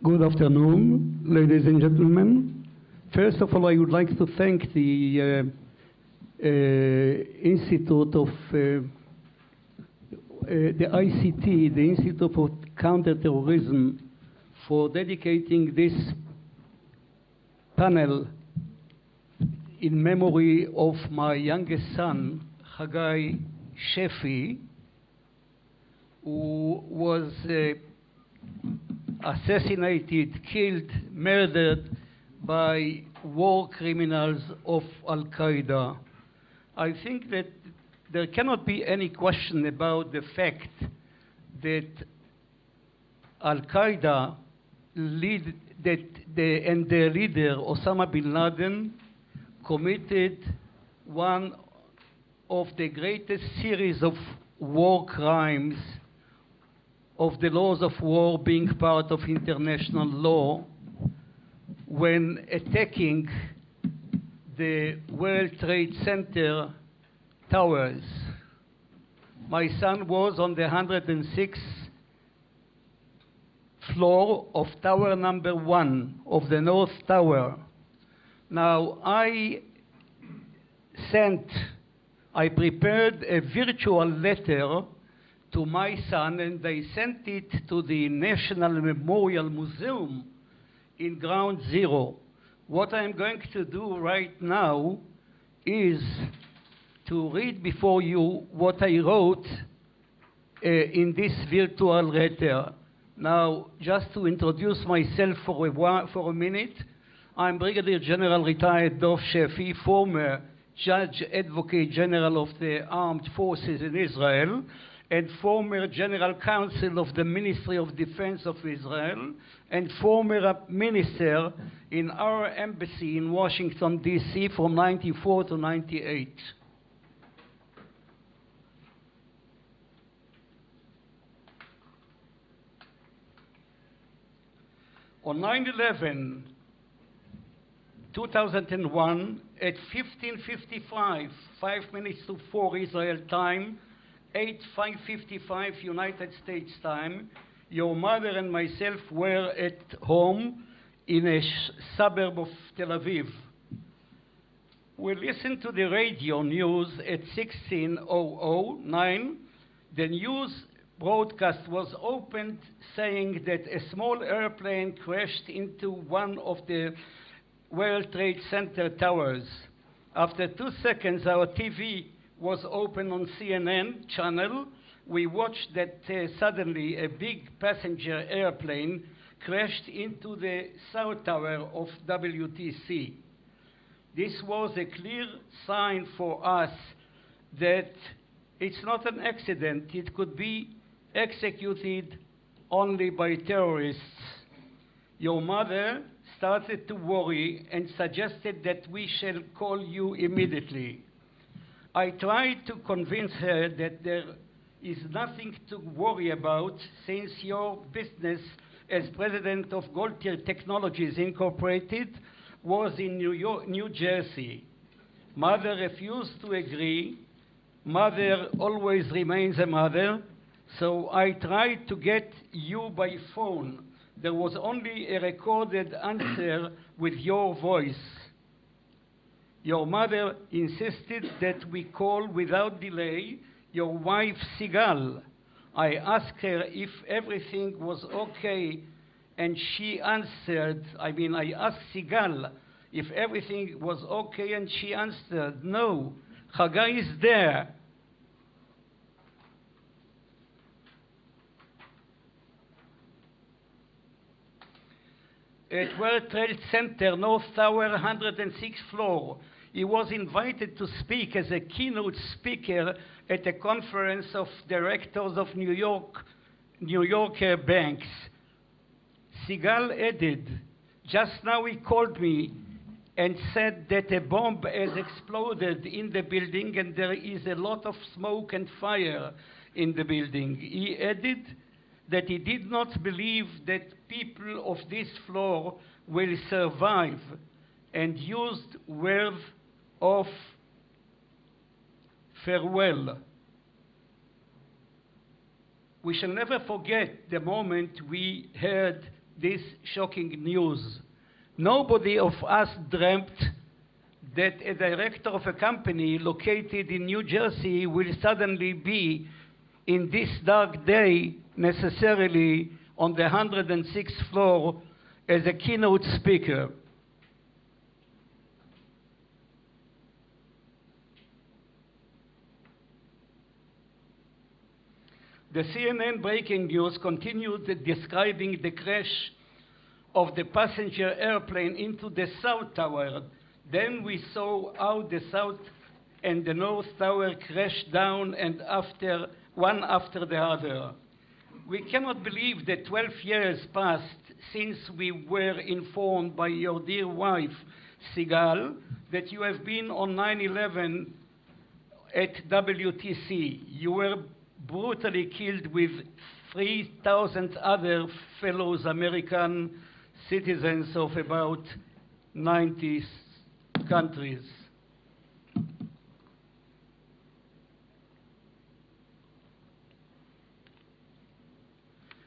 Good afternoon, ladies and gentlemen. First of all, I would like to thank the Institute of the ICT, the Institute for Counter-Terrorism, for dedicating this panel in memory of my youngest son, Haggai Shefi, who was assassinated, killed, murdered by war criminals of Al-Qaeda. I think that there cannot be any question about the fact that Al-Qaeda and their leader, Osama bin Laden, committed one of the greatest series of war crimes, of the laws of war being part of international law, when attacking the World Trade Center towers. My son was on the 106th floor of tower number 1 of the North Tower. Now, I prepared a virtual letter to my son, and I sent it to the National Memorial Museum in Ground Zero. What I'm going to do right now is to read before you what I wrote in this virtual letter. Now, just to introduce myself for a minute, I'm Brigadier General retired Dov Shefi, former Judge Advocate General of the Armed Forces in Israel, and former General Counsel of the Ministry of Defense of Israel, and former minister in our embassy in Washington, D.C. from 94 to 98. On 9/11, 2001, at 15:55, 5 minutes to 4 Israel time, 5:55 United States time, your mother and myself were at home in a suburb of Tel Aviv. We listened to the radio news at 16:09. The news broadcast was opened saying that a small airplane crashed into one of the World Trade Center towers. After 2 seconds, our TV was open on CNN channel. We watched that suddenly a big passenger airplane crashed into the South Tower of WTC. This was a clear sign for us that it's not an accident. It could be executed only by terrorists. Your mother started to worry and suggested that we shall call you immediately. I tried to convince her that there is nothing to worry about since your business as president of Gaultier Technologies Incorporated was in New Jersey. Mother refused to agree. Mother always remains a mother. So I tried to get you by phone. There was only a recorded answer with your voice. Your mother insisted that we call without delay your wife Sigal. I asked her if everything was okay, and she answered, I asked Sigal if everything was okay, and she answered, no, Haggai is there. At World Trade Center, North Tower, 106th floor. He was invited to speak as a keynote speaker at a conference of directors of New Yorker banks. Sigal added, just now he called me and said that a bomb has exploded in the building and there is a lot of smoke and fire in the building. He added that he did not believe that people of this floor will survive, and used words of farewell. We shall never forget the moment we heard this shocking news. Nobody of us dreamt that a director of a company located in New Jersey will suddenly be, in this dark day, necessarily on the 106th floor as a keynote speaker. The CNN breaking news continued describing the crash of the passenger airplane into the South Tower. Then we saw how the South and the North Tower crashed down, and one after the other. We cannot believe that 12 years passed since we were informed by your dear wife, Sigal, that you have been on 9/11 at WTC. You were brutally killed with 3,000 other fellow American citizens of about 90 countries.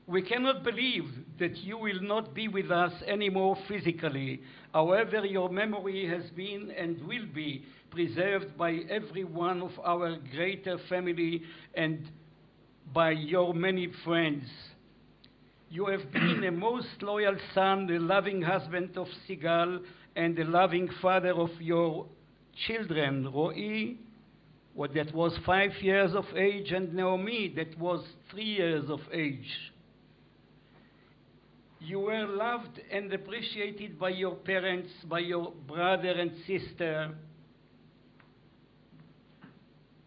We cannot believe that you will not be with us anymore physically. However, your memory has been and will be preserved by every one of our greater family and by your many friends. You have been a most loyal son, a loving husband of Sigal, and a loving father of your children, Ro'i, that was 5 years of age, and Naomi, that was 3 years of age. You were loved and appreciated by your parents, by your brother and sister,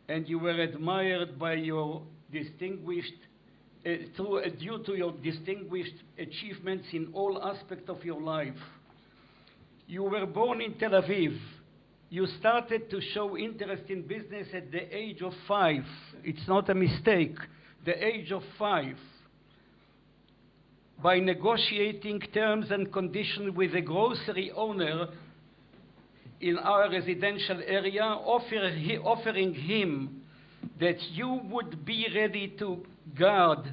and you were admired by your distinguished, due to your distinguished achievements in all aspects of your life. You were born in Tel Aviv. You started to show interest in business at the age of 5. It's not a mistake, the age of 5. By negotiating terms and conditions with a grocery owner in our residential area, offering him that you would be ready to guard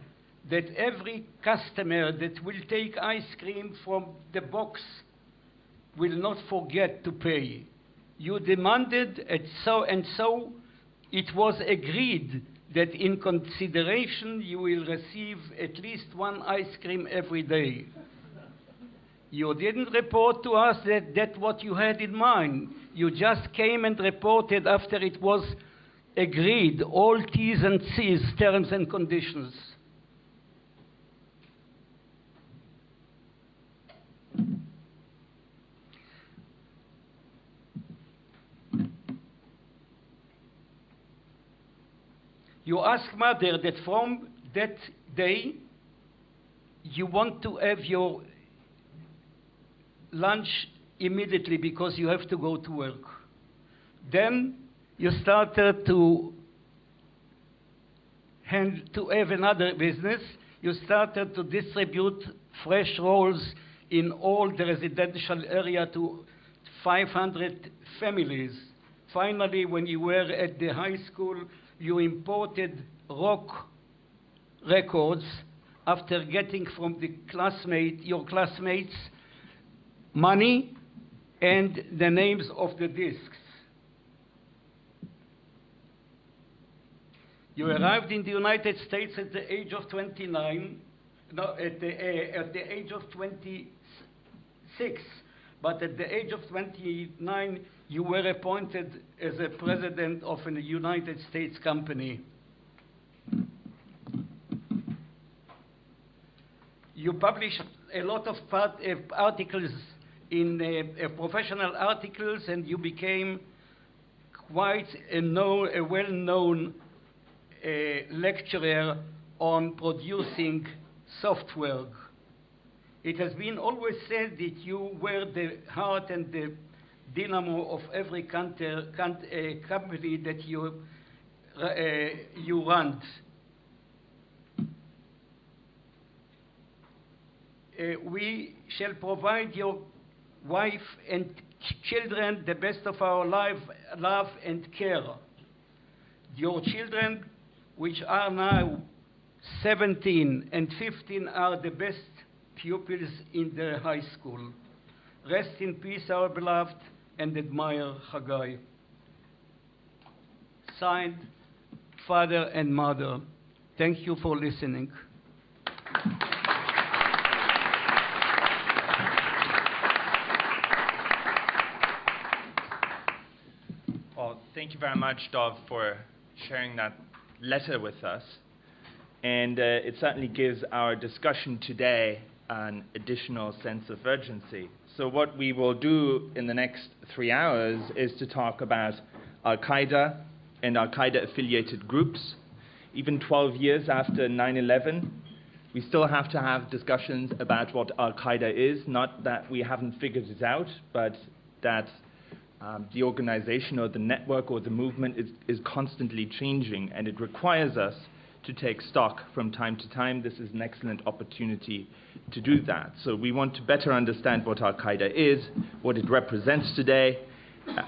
that every customer that will take ice cream from the box will not forget to pay. You demanded, and so it was agreed that in consideration you will receive at least one ice cream every day. You didn't report to us that that's what you had in mind. You just came and reported after it was agreed, all T's and C's, terms and conditions. You ask mother that from that day you want to have your lunch immediately because you have to go to work. Then you started to have another business. You started to distribute fresh rolls in all the residential area to 500 families. Finally, when you were at the high school, you imported rock records after getting from your classmates money and the names of the discs. You arrived in the United States at the age of 29, at the age of 26, but at the age of 29, you were appointed as a president of a United States company. You published a lot of articles in professional articles, and you became quite a well-known lecturer on producing software. It has been always said that you were the heart and the dynamo of every company that you run. We shall provide your wife and children the best of our love and care. Your children, which are now 17 and 15, are the best pupils in their high school. Rest in peace, our beloved and admired Haggai. Signed, Father and Mother. Thank you for listening. Well, thank you very much, Dov, for sharing that letter with us. And it certainly gives our discussion today an additional sense of urgency. So what we will do in the next 3 hours is to talk about Al-Qaeda and Al-Qaeda-affiliated groups. Even 12 years after 9/11, we still have to have discussions about what Al-Qaeda is, not that we haven't figured it out, but that the organization or the network or the movement is constantly changing, and it requires us to take stock from time to time. This is an excellent opportunity to do that. So we want to better understand what Al-Qaeda is, what it represents today,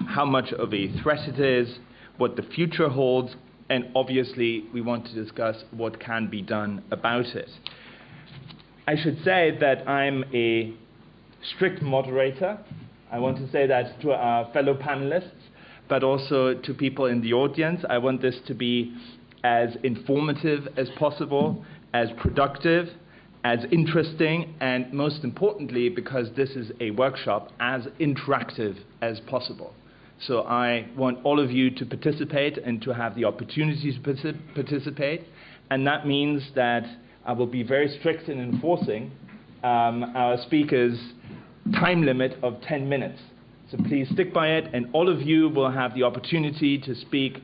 how much of a threat it is, what the future holds, and obviously we want to discuss what can be done about it. I should say that I'm a strict moderator. I want to say that to our fellow panelists, but also to people in the audience. I want this to be as informative as possible, as productive, as interesting, and most importantly, because this is a workshop, as interactive as possible. So I want all of you to participate and to have the opportunity to participate, and that means that I will be very strict in enforcing our speakers' time limit of 10 minutes. So please stick by it, and all of you will have the opportunity to speak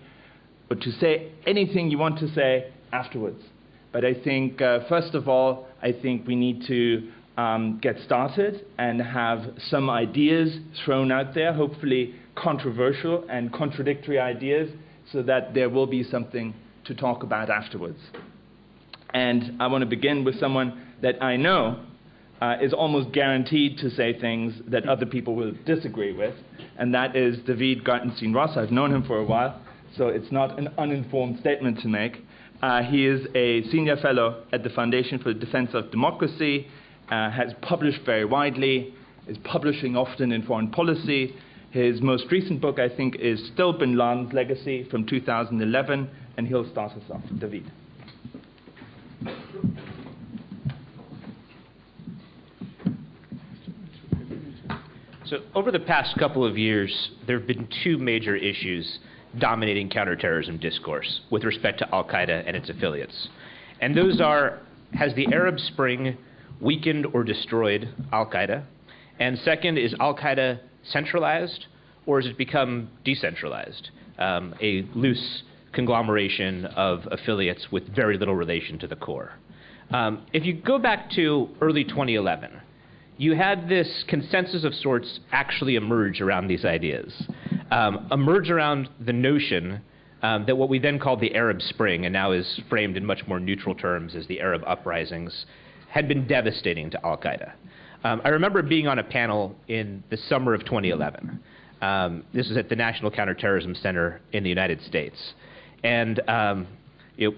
or to say anything you want to say afterwards. But I think, first of all, I think we need to get started and have some ideas thrown out there, hopefully controversial and contradictory ideas, so that there will be something to talk about afterwards. And I want to begin with someone that I know is almost guaranteed to say things that other people will disagree with, and that is David Gartenstein-Ross. I've known him for a while, so it's not an uninformed statement to make. He is a senior fellow at the Foundation for the Defense of Democracy, has published very widely, is publishing often in foreign policy. His most recent book, I think, is still Bin Laden's Legacy from 2011, and he'll start us off. David. So over the past couple of years, there have been two major issues dominating counterterrorism discourse with respect to Al-Qaeda and its affiliates. And those are, has the Arab Spring weakened or destroyed Al-Qaeda? And second, is Al-Qaeda centralized, or has it become decentralized, a loose conglomeration of affiliates with very little relation to the core? If you go back to early 2011, you had this consensus of sorts actually emerge around these ideas, emerge around the notion that what we then called the Arab Spring, and now is framed in much more neutral terms as the Arab uprisings, had been devastating to Al-Qaeda. I remember being on a panel in the summer of 2011. This was at the National Counter-Terrorism Center in the United States. And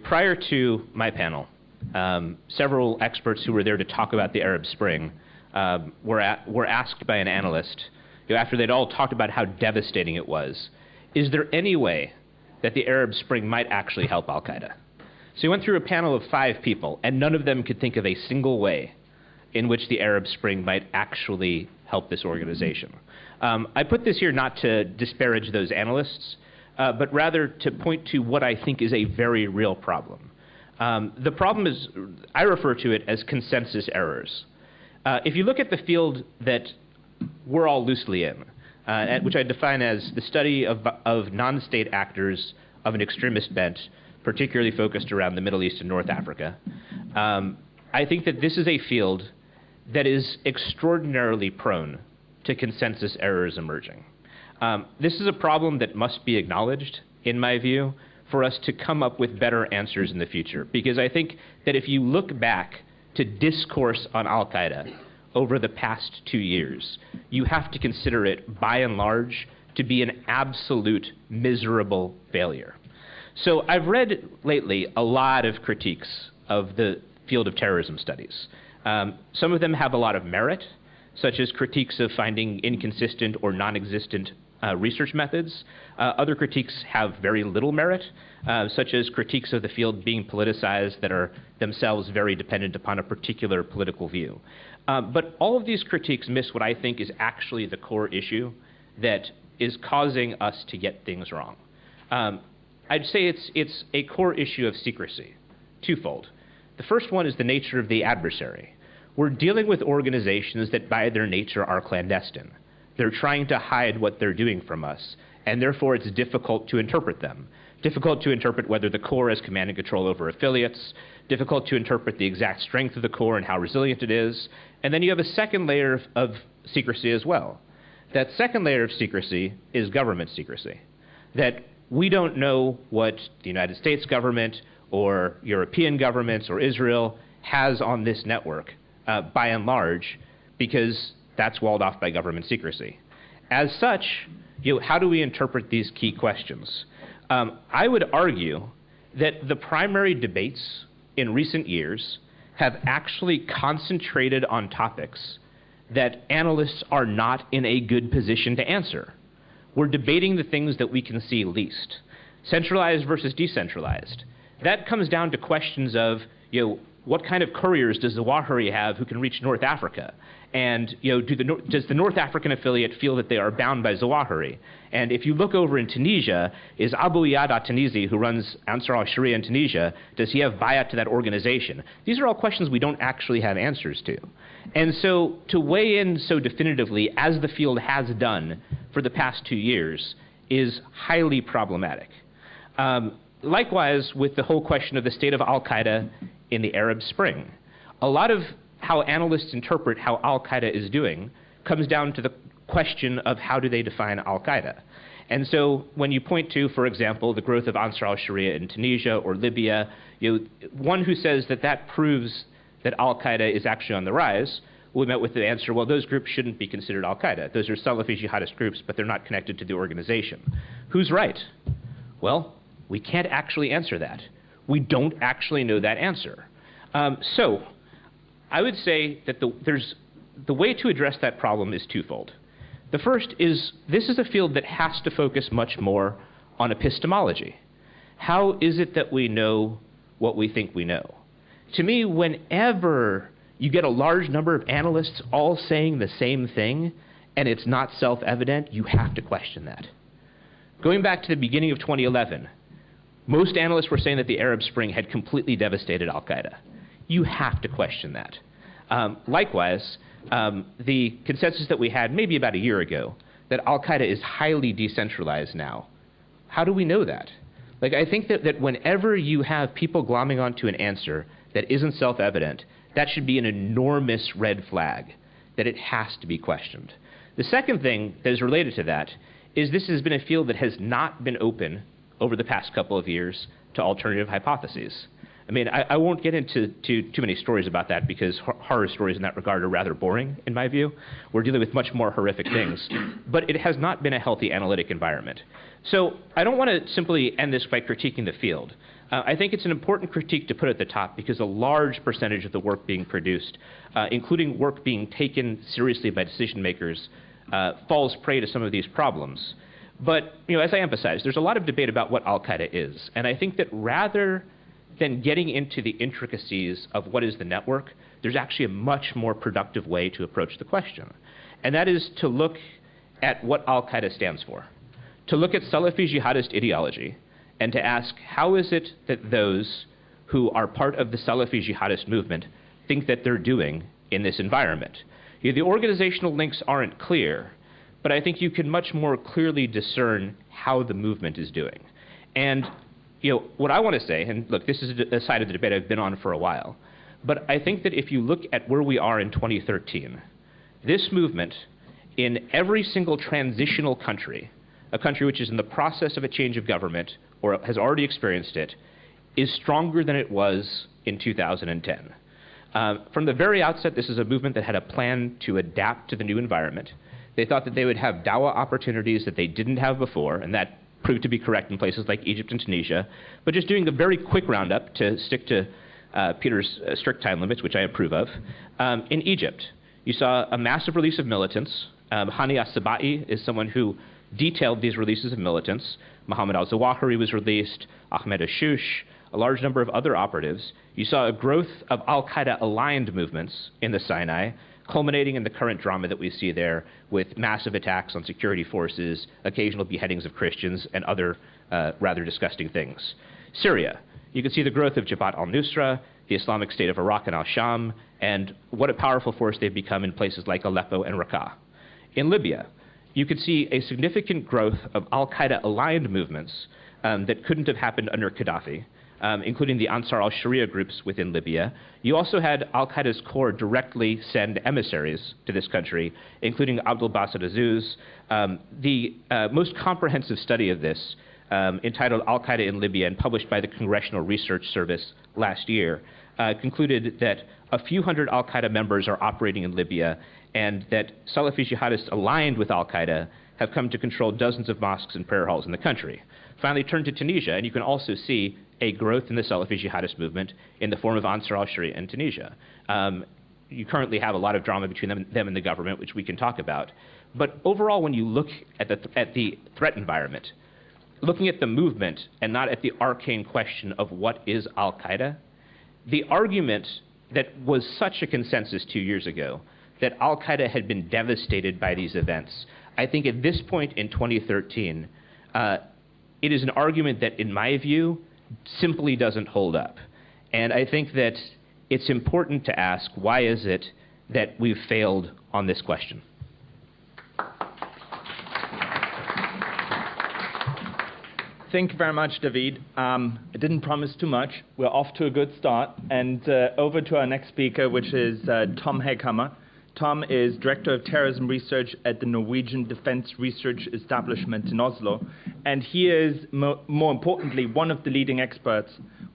prior to my panel, several experts who were there to talk about the Arab Spring were asked by an analyst, after they'd all talked about how devastating it was, is there any way that the Arab Spring might actually help Al-Qaeda? So he went through a panel of 5 people, and none of them could think of a single way in which the Arab Spring might actually help this organization. I put this here not to disparage those analysts, but rather to point to what I think is a very real problem. The problem is, I refer to it as consensus errors. If you look at the field that we're all loosely in, which I define as the study of non-state actors of an extremist bent, particularly focused around the Middle East and North Africa, I think that this is a field that is extraordinarily prone to consensus errors emerging. This is a problem that must be acknowledged, in my view, for us to come up with better answers in the future. Because I think that if you look back to discourse on Al-Qaeda over the past 2 years, you have to consider it, by and large, to be an absolute miserable failure. So I've read lately a lot of critiques of the field of terrorism studies. Some of them have a lot of merit, such as critiques of finding inconsistent or non-existent research methods. Other critiques have very little merit, such as critiques of the field being politicized that are themselves very dependent upon a particular political view. But all of these critiques miss what I think is actually the core issue that is causing us to get things wrong. I'd say it's a core issue of secrecy, twofold. The first one is the nature of the adversary. We're dealing with organizations that by their nature are clandestine. They're trying to hide what they're doing from us, and therefore it's difficult to interpret them. Difficult to interpret whether the core has command and control over affiliates, difficult to interpret the exact strength of the core and how resilient it is. And then you have a second layer of secrecy as well. That second layer of secrecy is government secrecy. That we don't know what the United States government or European governments or Israel has on this network, by and large, because that's walled off by government secrecy. As such, how do we interpret these key questions? I would argue that the primary debates in recent years have actually concentrated on topics that analysts are not in a good position to answer. We're debating the things that we can see least. Centralized versus decentralized. That comes down to questions of, what kind of couriers does Zawahiri have who can reach North Africa? And does the North African affiliate feel that they are bound by Zawahiri? And if you look over in Tunisia, is Abu Iyad al-Tunisi, who runs Ansar al-Sharia in Tunisia, does he have bayat to that organization? These are all questions we don't actually have answers to. And so to weigh in so definitively, as the field has done for the past 2 years, is highly problematic. Likewise, with the whole question of the state of Al-Qaeda in the Arab Spring. A lot of how analysts interpret how Al-Qaeda is doing comes down to the question of how do they define Al-Qaeda. And so when you point to, for example, the growth of Ansar al-Sharia in Tunisia or Libya, one who says that that proves that Al-Qaeda is actually on the rise, we met with the answer, well, those groups shouldn't be considered Al-Qaeda. Those are Salafi jihadist groups, but they're not connected to the organization. Who's right? Well, we can't actually answer that. We don't actually know that answer. So I would say that the way to address that problem is twofold. The first is this is a field that has to focus much more on epistemology. How is it that we know what we think we know? To me, whenever you get a large number of analysts all saying the same thing and it's not self-evident, you have to question that. Going back to the beginning of 2011, most analysts were saying that the Arab Spring had completely devastated Al-Qaeda. You have to question that. Likewise, the consensus that we had maybe about a year ago that Al-Qaeda is highly decentralized now. How do we know that? I think that whenever you have people glomming onto an answer that isn't self-evident, that should be an enormous red flag, that it has to be questioned. The second thing that is related to that is this has been a field that has not been open over the past couple of years to alternative hypotheses. I mean, I won't get into too many stories about that because horror stories in that regard are rather boring, in my view. We're dealing with much more horrific things. But it has not been a healthy analytic environment. So I don't want to simply end this by critiquing the field. I think it's an important critique to put at the top because a large percentage of the work being produced, including work being taken seriously by decision makers, falls prey to some of these problems. But as I emphasized, there's a lot of debate about what Al-Qaeda is. And I think that rather than getting into the intricacies of what is the network, there's actually a much more productive way to approach the question. And that is to look at what Al-Qaeda stands for. To look at Salafi jihadist ideology and to ask, how is it that those who are part of the Salafi jihadist movement think that they're doing in this environment? The organizational links aren't clear, but I think you can much more clearly discern how the movement is doing. And what I want to say, and look, this is a side of the debate I've been on for a while, but I think that if you look at where we are in 2013, this movement in every single transitional country, a country which is in the process of a change of government or has already experienced it, is stronger than it was in 2010. From the very outset, this is a movement that had a plan to adapt to the new environment. They thought that they would have dawah opportunities that they didn't have before, and that proved to be correct in places like Egypt and Tunisia. But just doing a very quick roundup to stick to Peter's strict time limits, which I approve of. In Egypt, you saw a massive release of militants. Hani as-Sabai is someone who detailed these releases of militants. Mohammed al-Zawahiri was released, Ahmed Ashush, a large number of other operatives. You saw a growth of al-Qaeda-aligned movements in the Sinai, culminating in the current drama that we see there with massive attacks on security forces, occasional beheadings of Christians, and other rather disgusting things. Syria, you can see the growth of Jabhat al-Nusra, the Islamic State of Iraq and al-Sham, and what a powerful force they've become in places like Aleppo and Raqqa. In Libya, you could see a significant growth of al-Qaeda-aligned movements that couldn't have happened under Gaddafi, including the Ansar al-Sharia groups within Libya. You also had al-Qaeda's core directly send emissaries to this country, including Abdul Basit Azouz. The most comprehensive study of this, entitled Al-Qaeda in Libya and published by the Congressional Research Service last year, concluded that a few hundred al-Qaeda members are operating in Libya and that Salafi jihadists aligned with al-Qaeda have come to control dozens of mosques and prayer halls in the country. Finally, turn to Tunisia, and you can also see a growth in the Salafi jihadist movement in the form of Ansar al-Sharia in Tunisia. You currently have a lot of drama between them and the government, which we can talk about. But overall, when you look at the threat environment, looking at the movement and not at the arcane question of what is al-Qaeda, the argument that was such a consensus 2 years ago that al-Qaeda had been devastated by these events, I think at this point in 2013, it is an argument that, in my view, simply doesn't hold up. And I think that it's important to ask, why is it that we've failed on this question? Thank you very much, David. I didn't promise too much. We're off to a good start. And over to our next speaker, which is Tom Hegghammer. Tom is Director of Terrorism Research at the Norwegian Defense Research Establishment in Oslo. And he is, more importantly, one of the leading experts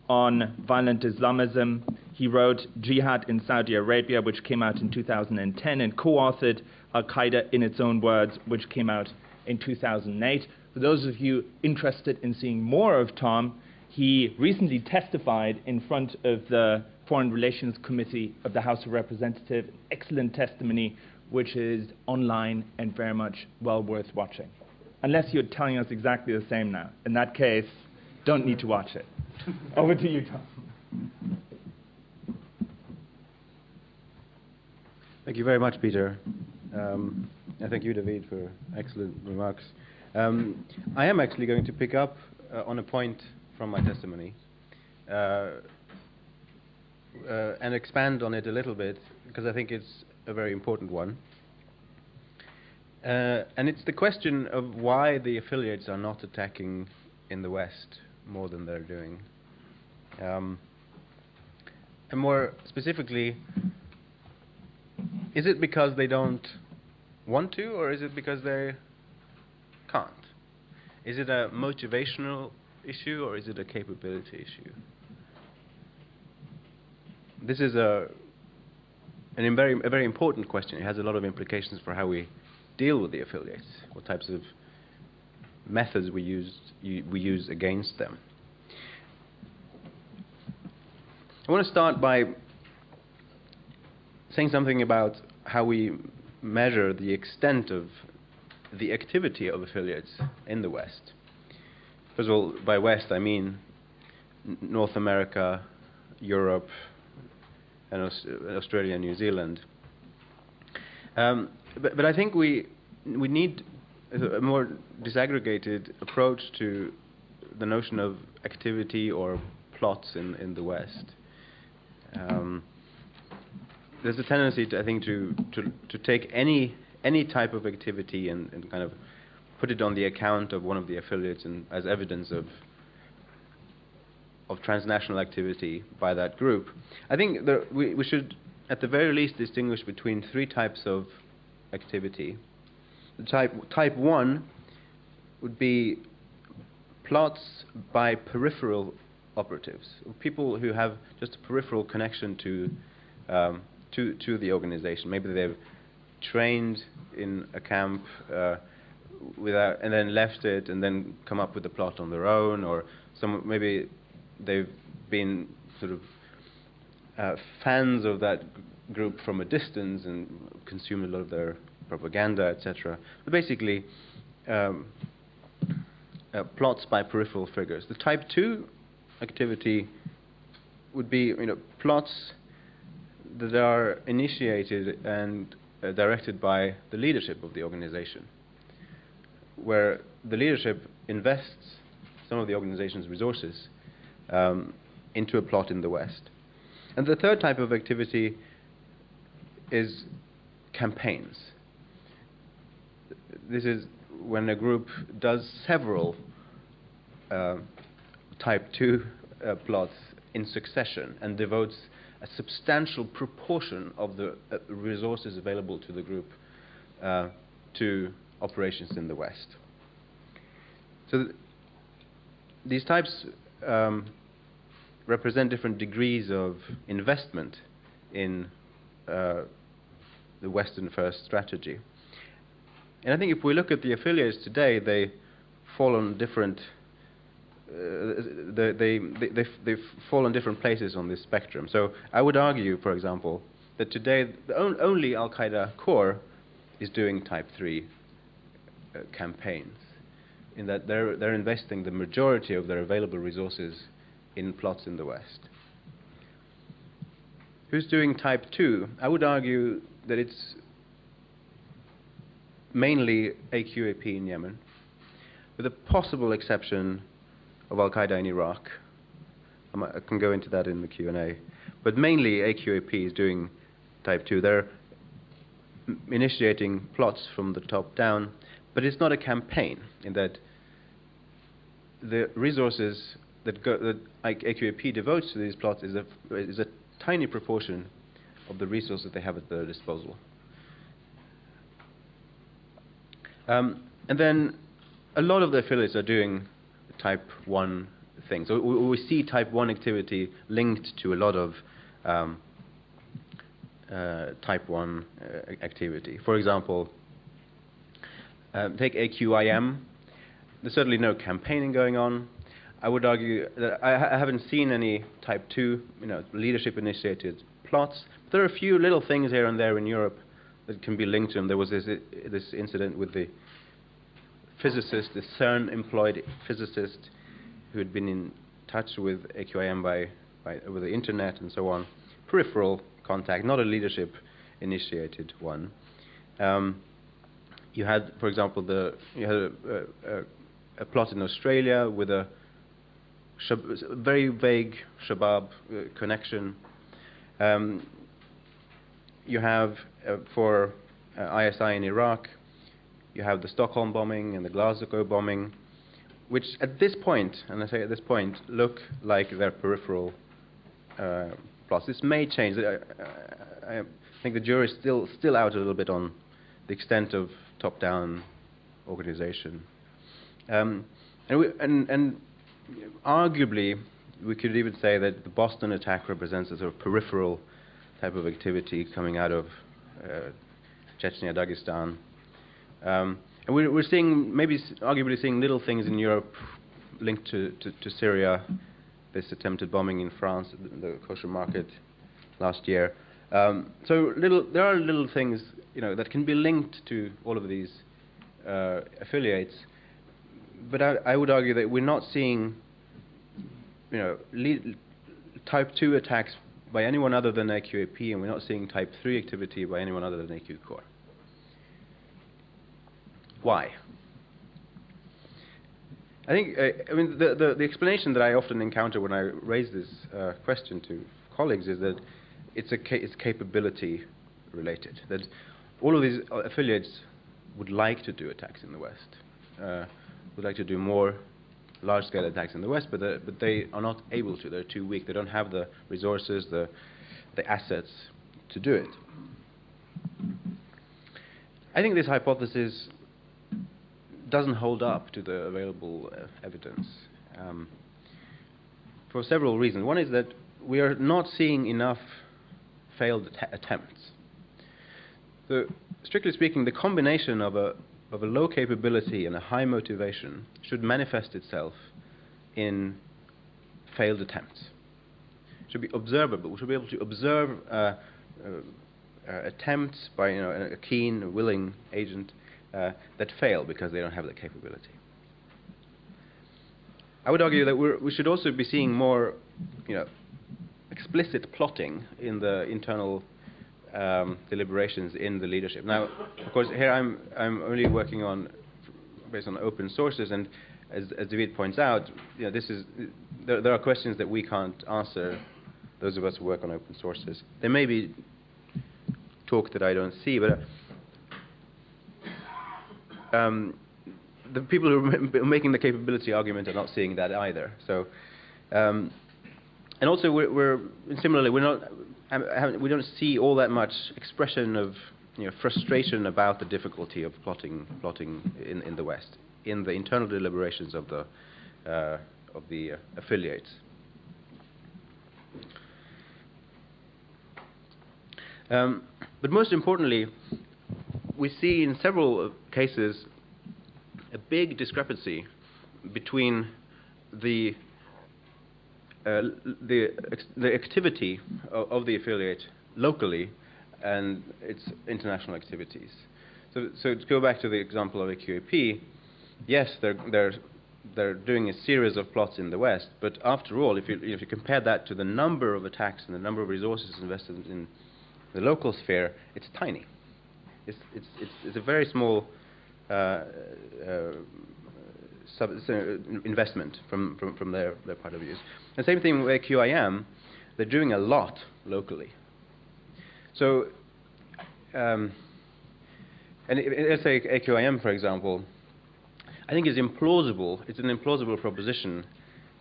on violent Islamism. He wrote Jihad in Saudi Arabia, which came out in 2010, and co-authored Al-Qaeda in its own words, which came out in 2008. For those of you interested in seeing more of Tom, he recently testified in front of the Foreign Relations Committee of the House of Representatives. Excellent testimony, which is online and very much well worth watching. Unless you're telling us exactly the same now. In that case, don't need to watch it. Over to you, Tom. Thank you very much, Peter. And thank you, David, for excellent remarks. I am actually going to pick up on a point from my testimony and expand on it a little bit, because I think it's a very important one. And it's the question of why the affiliates are not attacking in the West more than they're doing. And more specifically, is it because they don't want to, or is it because they can't? Is it a motivational issue, or is it a capability issue? This is a very important question. It has a lot of implications for how we deal with the affiliates, what types of methods we use against them. I want to start by saying something about how we measure the extent of the activity of affiliates in the West. First of all, by West I mean North America, Europe, and Australia and New Zealand. But I think we need a more disaggregated approach to the notion of activity or plots in the West. There's a tendency, I think, to take any type of activity and kind of put it on the account of one of the affiliates and as evidence of transnational activity by that group. I think we should, at the very least, distinguish between three types of activity. Type 1 would be plots by peripheral operatives, people who have just a peripheral connection to the organization. Maybe they've trained in a camp and then left it and then come up with a plot on their own, or maybe they've been sort of fans of that group from a distance and consume a lot of their propaganda, etc. But basically, plots by peripheral figures. The type 2 activity would be, plots that are initiated and directed by the leadership of the organization, where the leadership invests some of the organization's resources into a plot in the West. And the third type of activity is campaigns. This is when a group does several type 2 plots in succession and devotes a substantial proportion of the resources available to the group to operations in the West. So these types represent different degrees of investment in the Western First strategy. And I think if we look at the affiliates today, they fall on different they fall on different places on this spectrum. So I would argue, for example, that today only Al-Qaeda core is doing type 3 campaigns, in that they're investing the majority of their available resources in plots in the West. Who's doing type 2? I would argue that it's mainly AQAP in Yemen, with a possible exception of Al-Qaeda in Iraq. I can go into that in the Q&A. But mainly AQAP is doing type 2. They're initiating plots from the top down, but it's not a campaign, in that the resources that AQAP devotes to these plots is a tiny proportion of the resources they have at their disposal. And then a lot of the affiliates are doing type 1 things. So we see type 1 activity linked to a lot of type 1 activity. For example, take AQIM. There's certainly no campaigning going on. I would argue that I haven't seen any type 2, leadership-initiated plots. But there are a few little things here and there in Europe that can be linked to them. There was this incident with the physicist, the CERN-employed physicist, who had been in touch with AQIM over the internet and so on. Peripheral contact, not a leadership-initiated one. You had, for example, a plot in Australia with a very vague Shabab connection. You have, for ISI in Iraq, you have the Stockholm bombing and the Glasgow bombing, which at this point, and I say at this point, look like their peripheral plots. This may change. I think the jury is still out a little bit on the extent of top-down organization. And arguably, we could even say that the Boston attack represents a sort of peripheral type of activity coming out of Chechnya, Dagestan. And we're seeing, arguably seeing little things in Europe linked to Syria, this attempted bombing in France, the kosher market last year. So there are little things, that can be linked to all of these affiliates. But I would argue that we're not seeing, type 2 attacks by anyone other than AQAP, and we're not seeing type 3 activity by anyone other than AQ Core. Why? I think, the explanation that I often encounter when I raise this question to colleagues is that it's capability related. That all of these affiliates would like to do attacks in the West, would like to do more large-scale attacks in the West, but they are not able to. They're too weak. They don't have the resources, the assets to do it. I think this hypothesis doesn't hold up to the available evidence for several reasons. One is that we are not seeing enough failed attempts. So, strictly speaking, the combination of a low capability and a high motivation should manifest itself in failed attempts. should be observable. We should be able to observe attempts by a keen, willing agent that fail because they don't have the capability. I would argue that we should also be seeing more, explicit plotting in the internal deliberations in the leadership. Now, of course, here I'm only working based on open sources, and as David points out, there are questions that we can't answer. Those of us who work on open sources, there may be talk that I don't see, but the people who are making the capability argument are not seeing that either. So, and also similarly we don't see all that much expression of frustration about the difficulty of plotting in the West in the internal deliberations of the affiliates. But most importantly, we see in several cases a big discrepancy between the activity of the affiliate locally and its international activities. So to go back to the example of AQAP, yes, they're doing a series of plots in the West, but after all, if you compare that to the number of attacks and the number of resources invested in the local sphere, it's tiny. It's a very small investment from their point of view. The same thing with AQIM, they're doing a lot locally. So, and let's say AQIM, for example, I think it's an implausible proposition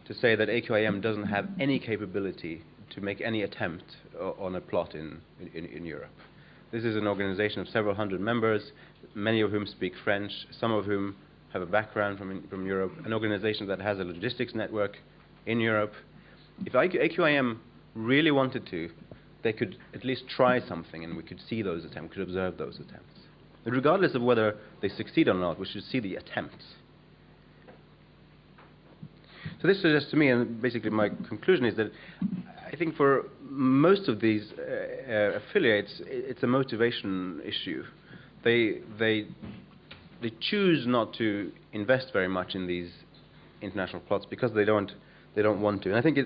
to say that AQIM doesn't have any capability to make any attempt on a plot in Europe. This is an organization of several hundred members, many of whom speak French, some of whom have a background from Europe, an organization that has a logistics network in Europe. If AQIM really wanted to, they could at least try something, and we could see those attempts, could observe those attempts. But regardless of whether they succeed or not, we should see the attempts. So this suggests to me, and basically my conclusion is that I think for most of these affiliates, it's a motivation issue. They choose not to invest very much in these international plots because they don't want to. And I think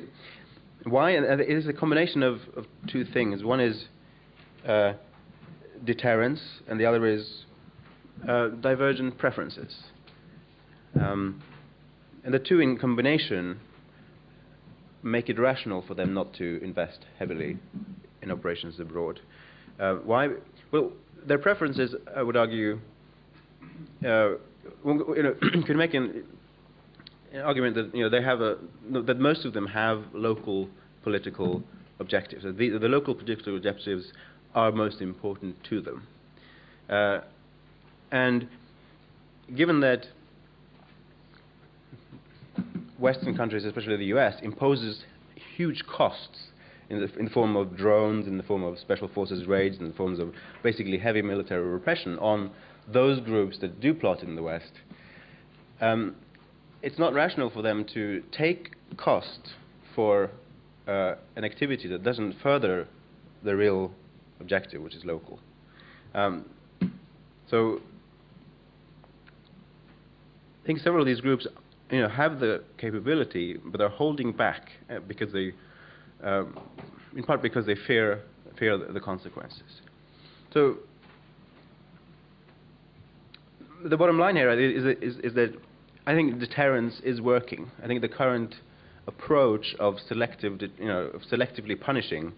why? And it is a combination of two things. One is deterrence, and the other is divergent preferences. And the two in combination make it rational for them not to invest heavily in operations abroad. Why? Well, their preferences, I would argue, can make an argument that they have that most of them have local political objectives. The local political objectives are most important to them, and given that Western countries, especially the US, imposes huge costs in the form of drones, in the form of special forces raids, in the forms of basically heavy military repression on those groups that do plot in the West, it's not rational for them to take cost for an activity that doesn't further the real objective, which is local. So I think several of these groups have the capability, but they're holding back because they, in part because they fear the consequences. So the bottom line here is that I think deterrence is working. I think the current approach of selectively punishing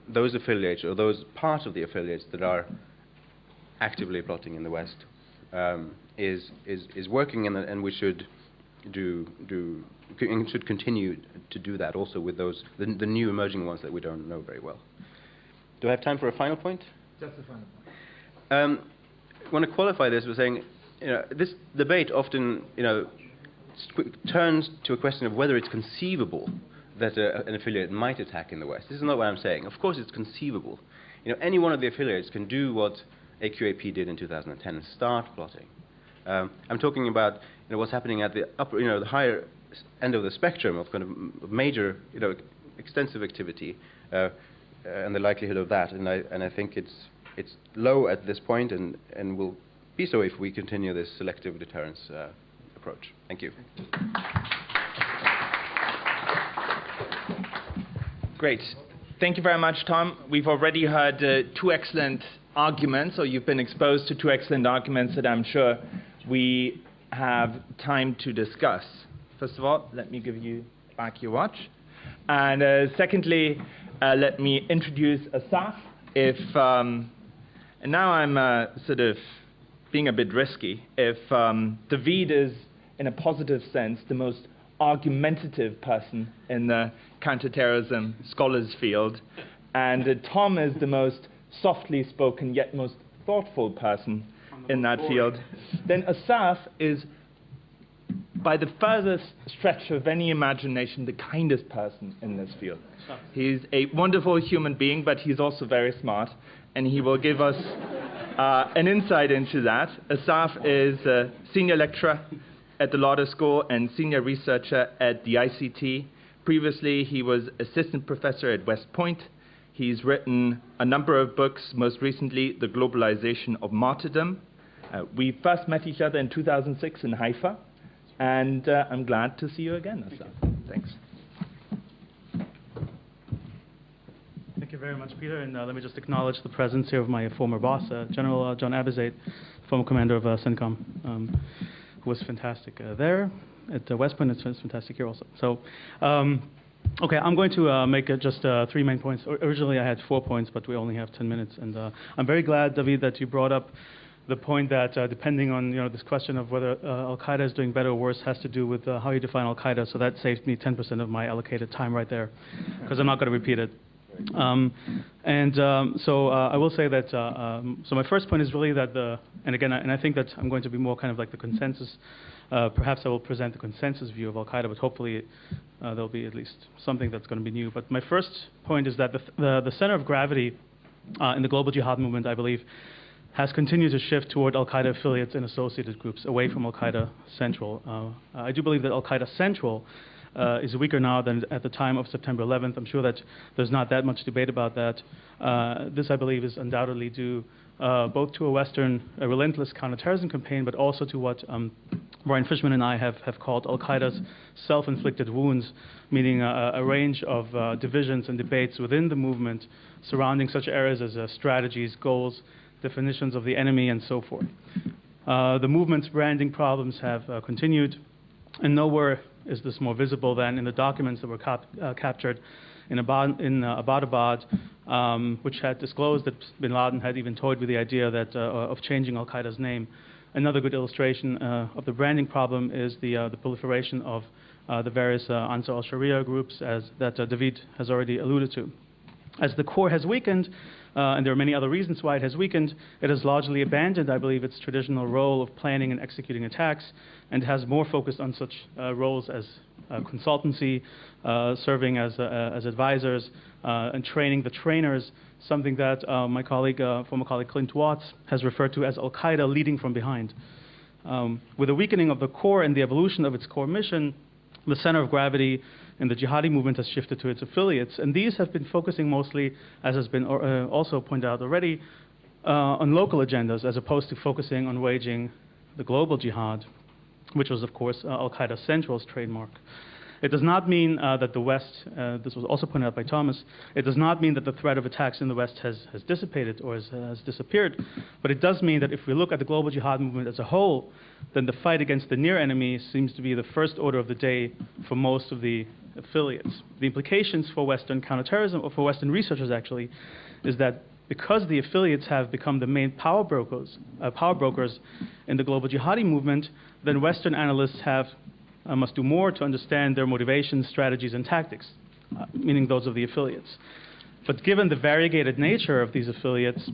those affiliates or those parts of the affiliates that are actively plotting in the West is working, and we should should continue to do that also with those the new emerging ones that we don't know very well. Do I have time for a final point? Just a final point. I want to qualify this by saying, this debate often, turns to a question of whether it's conceivable that an affiliate might attack in the West. This is not what I'm saying. Of course, it's conceivable. Any one of the affiliates can do what AQAP did in 2010 and start plotting. I'm talking about what's happening at the upper, the higher end of the spectrum of kind of major, extensive activity, and the likelihood of that. And I think it's low at this point, and will be so if we continue this selective deterrence approach. Thank you. Great. Thank you very much, Tom. We've already heard two excellent arguments, or you've been exposed to two excellent arguments that I'm sure we have time to discuss. First of all, let me give you back your watch. And secondly, let me introduce Assaf. And now I'm sort of being a bit risky. If David is, in a positive sense, the most argumentative person in the counterterrorism scholars field, and Tom is the most softly spoken yet most thoughtful person in that field, then Assaf is, by the furthest stretch of any imagination, the kindest person in this field. He's a wonderful human being, but he's also very smart, and he will give us an insight into that. Assaf is a senior lecturer at the Lauder School and senior researcher at the ICT. Previously, he was assistant professor at West Point. He's written a number of books, most recently, The Globalization of Martyrdom. We first met each other in 2006 in Haifa, and I'm glad to see you again, Assaf. Thanks. Thank you very much, Peter, and let me just acknowledge the presence here of my former boss, General John Abizaid, former commander of CENTCOM, who was fantastic there at West Point. It's fantastic here also. So, okay, I'm going to make just 3 main points. Originally, I had 4 points, but we only have 10 minutes, and I'm very glad, David, that you brought up the point that depending on this question of whether Al-Qaeda is doing better or worse has to do with how you define Al-Qaeda. So that saved me 10% of my allocated time right there, because I'm not going to repeat it. So I will say that. So my first point is really that and I think that I'm going to be more kind of like the consensus. Perhaps I will present the consensus view of Al-Qaeda, but hopefully there'll be at least something that's going to be new. But my first point is that the center of gravity in the global jihad movement, I believe, has continued to shift toward Al-Qaeda affiliates and associated groups, away from Al-Qaeda Central. I do believe that Al-Qaeda Central is weaker now than at the time of September 11th. I'm sure that there's not that much debate about that. This, I believe, is undoubtedly due both to a relentless counterterrorism campaign, but also to what Brian Fishman and I have called Al-Qaeda's self-inflicted wounds, meaning a range of divisions and debates within the movement surrounding such areas as strategies, goals, definitions of the enemy, and so forth. The movement's branding problems have continued, and nowhere is this more visible than in the documents that were captured in Abbottabad, which had disclosed that bin Laden had even toyed with the idea that of changing Al-Qaeda's name. Another good illustration of the branding problem is the proliferation of the various Ansar al-Sharia groups, as that David has already alluded to. As the core has weakened, and there are many other reasons why it has weakened, it has largely abandoned, I believe, its traditional role of planning and executing attacks, and has more focused on such roles as consultancy, serving as advisors, and training the trainers, something that my colleague, former colleague Clint Watts, has referred to as Al-Qaeda leading from behind. With the weakening of the core and the evolution of its core mission, the center of gravity in the jihadi movement has shifted to its affiliates, and these have been focusing mostly, as has been also pointed out already, on local agendas, as opposed to focusing on waging the global jihad, which was, of course, Al-Qaeda Central's trademark. It does not mean that the West, this was also pointed out by Thomas, it does not mean that the threat of attacks in the West has dissipated or has disappeared, but it does mean that if we look at the global jihad movement as a whole, then the fight against the near enemy seems to be the first order of the day for most of the affiliates. The implications for Western counterterrorism, or for Western researchers actually, is that because the affiliates have become the main power brokers in the global jihadi movement, then Western analysts must do more to understand their motivations, strategies, and tactics, meaning those of the affiliates. But given the variegated nature of these affiliates,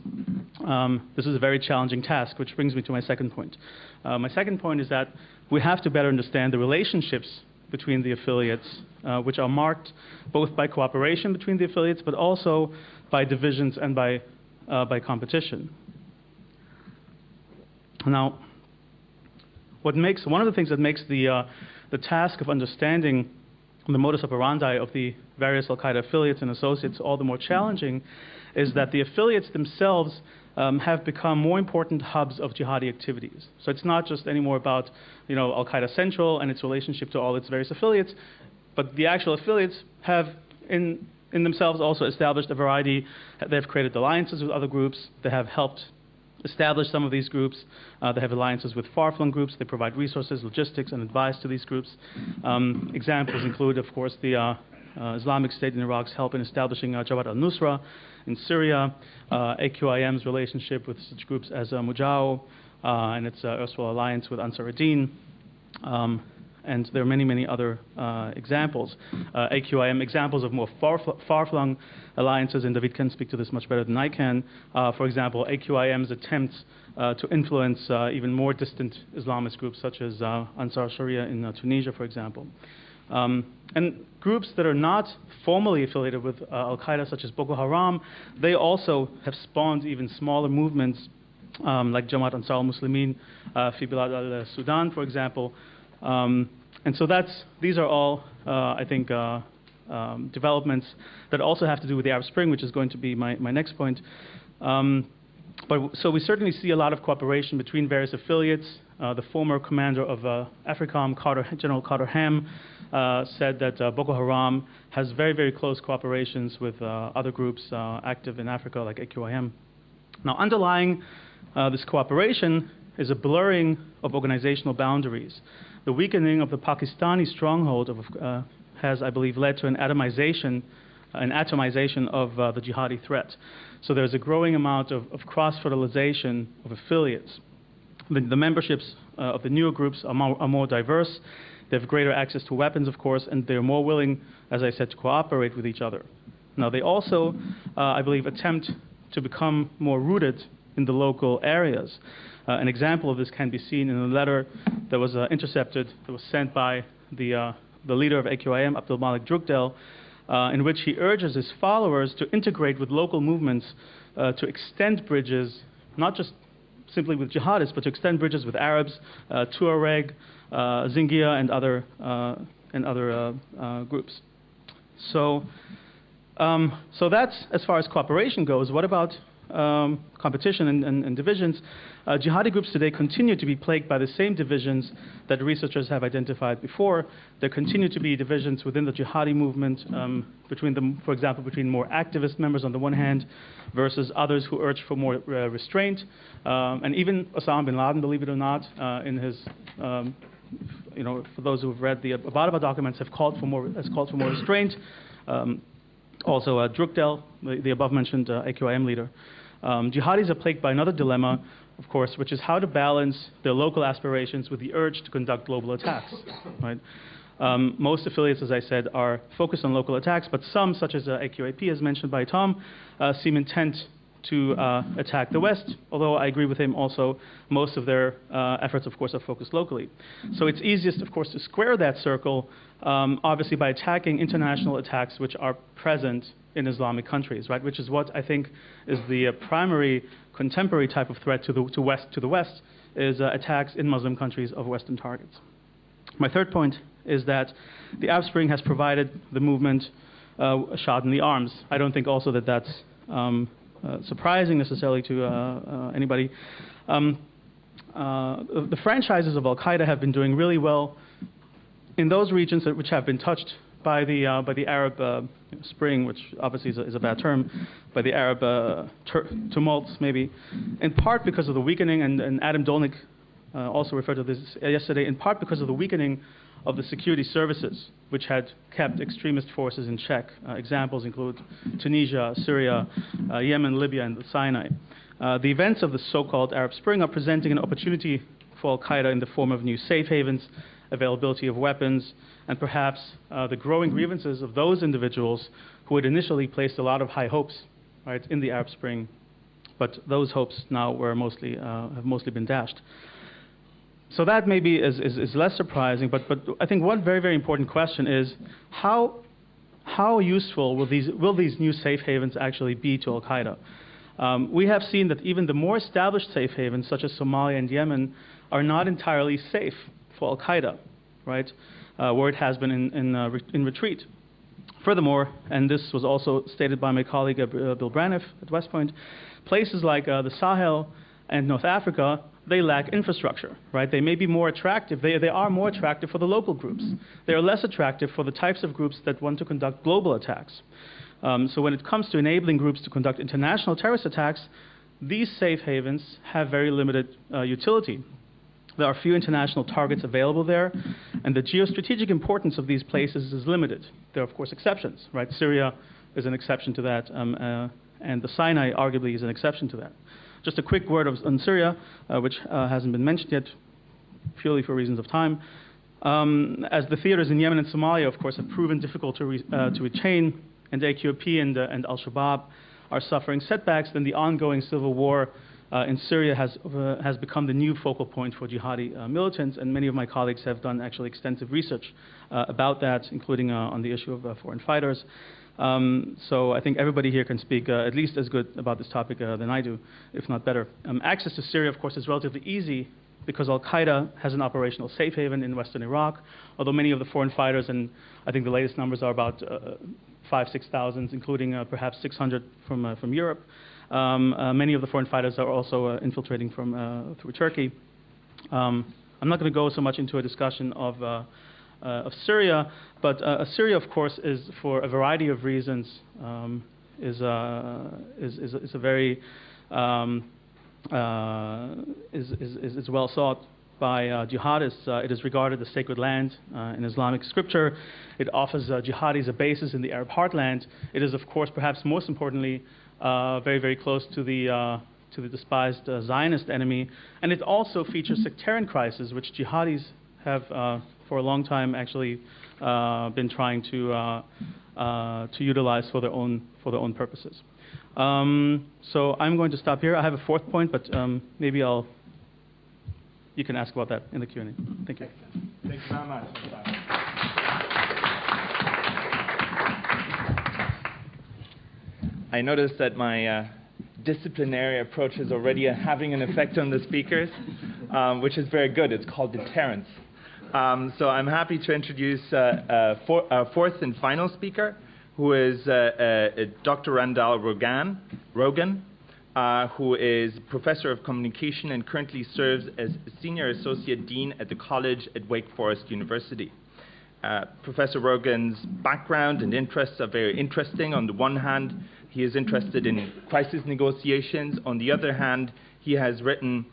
this is a very challenging task, which brings me to my second point. My second point is that we have to better understand the relationships between the affiliates, which are marked both by cooperation between the affiliates, but also by divisions and by competition. Now, one of the things that makes the the task of understanding the modus operandi of the various Al-Qaeda affiliates and associates all the more challenging is that the affiliates themselves have become more important hubs of jihadi activities. So it's not just anymore about, Al-Qaeda Central and its relationship to all its various affiliates, but the actual affiliates have in themselves also established a variety. They've created alliances with other groups. They have helped establish some of these groups. They have alliances with far-flung groups. They provide resources, logistics, and advice to these groups. Examples include, of course, the Islamic State in Iraq's help in establishing Jabhat al-Nusra in Syria, AQIM's relationship with such groups as Mujao, and its erstwhile alliance with Ansar ad-Din. And there are many, many other examples. AQIM examples of more far-flung alliances, and David can speak to this much better than I can. For example, AQIM's attempts to influence even more distant Islamist groups, such as Ansar Sharia in Tunisia, for example. And groups that are not formally affiliated with Al-Qaeda, such as Boko Haram, they also have spawned even smaller movements, like Jamaat Ansar al-Muslimin fi Bilad al-Sudan, for example. And so these are all, I think, developments that also have to do with the Arab Spring, which is going to be my next point. So we certainly see a lot of cooperation between various affiliates. The former commander of AFRICOM, General Carter Ham, said that Boko Haram has very, very close cooperations with other groups active in Africa, like AQIM. Now, underlying this cooperation is a blurring of organizational boundaries. The weakening of the Pakistani stronghold has, I believe, led to an atomization of the jihadi threat. So there's a growing amount of cross-fertilization of affiliates. The memberships of the newer groups are more diverse. They have greater access to weapons, of course, and they're more willing, as I said, to cooperate with each other. Now, they also, I believe, attempt to become more rooted in the local areas. An example of this can be seen in a letter that was intercepted, that was sent by the leader of AQIM, Abdul Malik Drukdel, in which he urges his followers to integrate with local movements, to extend bridges, not just simply with jihadists, but to extend bridges with Arabs, Tuareg, Zingia, and other groups. So that's as far as cooperation goes. What about competition and divisions? Jihadi groups today continue to be plagued by the same divisions that researchers have identified before. There continue to be divisions within the jihadi movement, for example, between more activist members on the one hand versus others who urge for more restraint. And even Osama bin Laden, believe it or not, in his, for those who have read the Abizaid documents, has called for more restraint. Also, Drukdel, the above-mentioned AQIM leader. Jihadis are plagued by another dilemma, of course, which is how to balance their local aspirations with the urge to conduct global attacks. Right? Most affiliates, as I said, are focused on local attacks, but some, such as AQAP, as mentioned by Tom, seem intent to attack the West, although I agree with him also, most of their efforts, of course, are focused locally. So it's easiest, of course, to square that circle, obviously by attacking international attacks which are present in Islamic countries, right? Which is what I think is the primary contemporary type of threat to the West, is attacks in Muslim countries of Western targets. My third point is that the Arab Spring has provided the movement a shot in the arms. I don't think also that that's surprising necessarily to anybody. The franchises of Al-Qaeda have been doing really well in those regions which have been touched by the Arab Spring, which obviously is a bad term, by the Arab tumults, maybe, in part because of the weakening, and Adam Dolnick also referred to this yesterday, in part because of the weakening of the security services, which had kept extremist forces in check. Examples include Tunisia, Syria, Yemen, Libya, and the Sinai. The events of the so-called Arab Spring are presenting an opportunity for Al-Qaeda in the form of new safe havens, availability of weapons, and perhaps the growing grievances of those individuals who had initially placed a lot of high hopes, right, in the Arab Spring, but those hopes now were have mostly been dashed. So that maybe is less surprising, but I think one very, very important question is how useful will these new safe havens actually be to Al-Qaeda? We have seen that even the more established safe havens, such as Somalia and Yemen, are not entirely safe for Al-Qaeda, right? where it has been in retreat. Furthermore, and this was also stated by my colleague Bill Braniff at West Point, places like the Sahel and North Africa, they lack infrastructure, right? They may be more attractive. They are more attractive for the local groups. They are less attractive for the types of groups that want to conduct global attacks. So when it comes to enabling groups to conduct international terrorist attacks, these safe havens have very limited utility. There are few international targets available there, and the geostrategic importance of these places is limited. There are, of course, exceptions, right? Syria is an exception to that, and the Sinai arguably is an exception to that. Just a quick word on Syria, which hasn't been mentioned yet, purely for reasons of time. As the theaters in Yemen and Somalia, of course, have proven difficult to retain, and AQP and Al-Shabaab are suffering setbacks, then the ongoing civil war in Syria has become the new focal point for jihadi militants, and many of my colleagues have done actually extensive research about that, including on the issue of foreign fighters. So I think everybody here can speak at least as good about this topic than I do, if not better. Access to Syria, of course, is relatively easy because Al-Qaeda has an operational safe haven in western Iraq, although many of the foreign fighters, and I think the latest numbers are about 5,000-6,000, including perhaps 600 from Europe. Many of the foreign fighters are also infiltrating through Turkey. I'm not going to go so much into a discussion of Syria, but Syria, of course, is for a variety of reasons is well sought by jihadists. It is regarded as sacred land in Islamic scripture. It offers jihadis a basis in the Arab heartland. It is, of course, perhaps most importantly, very, very close to the despised Zionist enemy, and it also features sectarian crisis, which jihadis have for a long time actually been trying to utilize for their own purposes. So I'm going to stop here. I have a fourth point, but maybe you can ask about that in the Q&A. Thank you. Thank you very much. I noticed that my disciplinary approach is already having an effect on the speakers, which is very good. It's called deterrence. So I'm happy to introduce our fourth and final speaker, who is Dr. Randall Rogan, who is Professor of Communication and currently serves as Senior Associate Dean at the College at Wake Forest University. Professor Rogan's background and interests are very interesting. On the one hand, he is interested in crisis negotiations. On the other hand, he has written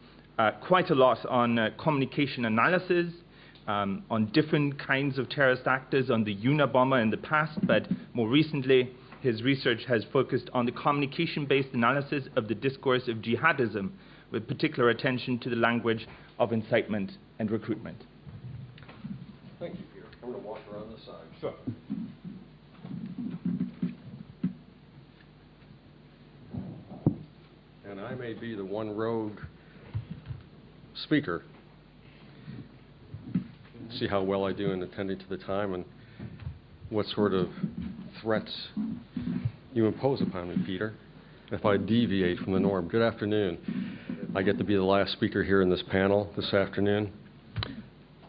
quite a lot on communication analysis, on different kinds of terrorist actors, on the Unabomber in the past, but more recently, his research has focused on the communication-based analysis of the discourse of jihadism, with particular attention to the language of incitement and recruitment. Thank you, Peter. I'm going to walk around this side. Sure. And I may be the one rogue speaker. See how well I do in attending to the time and what sort of threats you impose upon me, Peter, if I deviate from the norm. Good afternoon. I get to be the last speaker here in this panel this afternoon.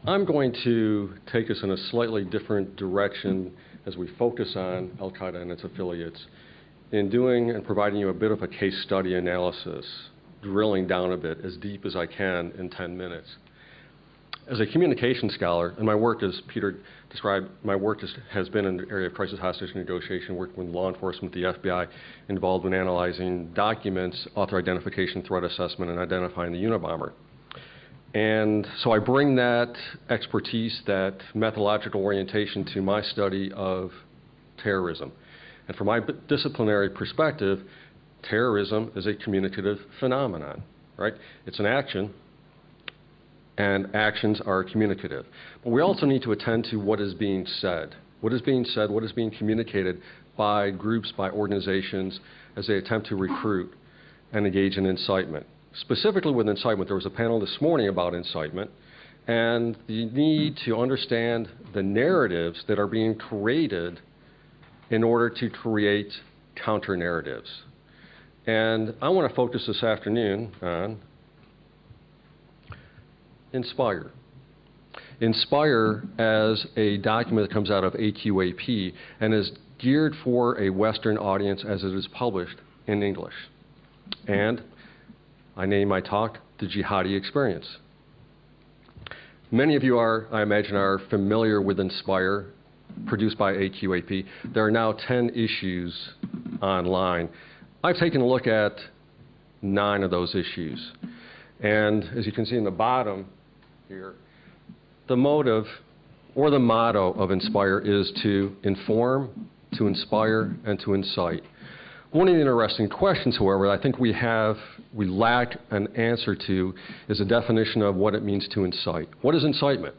I'm going to take us in a slightly different direction as we focus on Al-Qaeda and its affiliates in doing and providing you a bit of a case study analysis, drilling down a bit as deep as I can in 10 minutes. As a communication scholar, and my work, as Peter described, my work has been in the area of crisis hostage negotiation, working with law enforcement, the FBI, involved in analyzing documents, author identification, threat assessment, and identifying the Unabomber. And so I bring that expertise, that methodological orientation to my study of terrorism. And from my disciplinary perspective, terrorism is a communicative phenomenon, right? It's an action, and actions are communicative. But we also need to attend to what is being said. What is being said, what is being communicated by groups, by organizations, as they attempt to recruit and engage in incitement. Specifically with incitement, there was a panel this morning about incitement, and the need to understand the narratives that are being created in order to create counter-narratives. And I want to focus this afternoon on inspire. Inspire as a document that comes out of AQAP and is geared for a Western audience as it is published in English. And I name my talk, The Jihadi Experience. Many of you are, I imagine, are familiar with Inspire, produced by AQAP. There are now 10 issues online. I've taken a look at 9 of those issues. And as you can see in the bottom here, the motive or the motto of Inspire is to inform, to inspire, and to incite. One of the interesting questions, however, I think we lack an answer to is a definition of what it means to incite. What is incitement?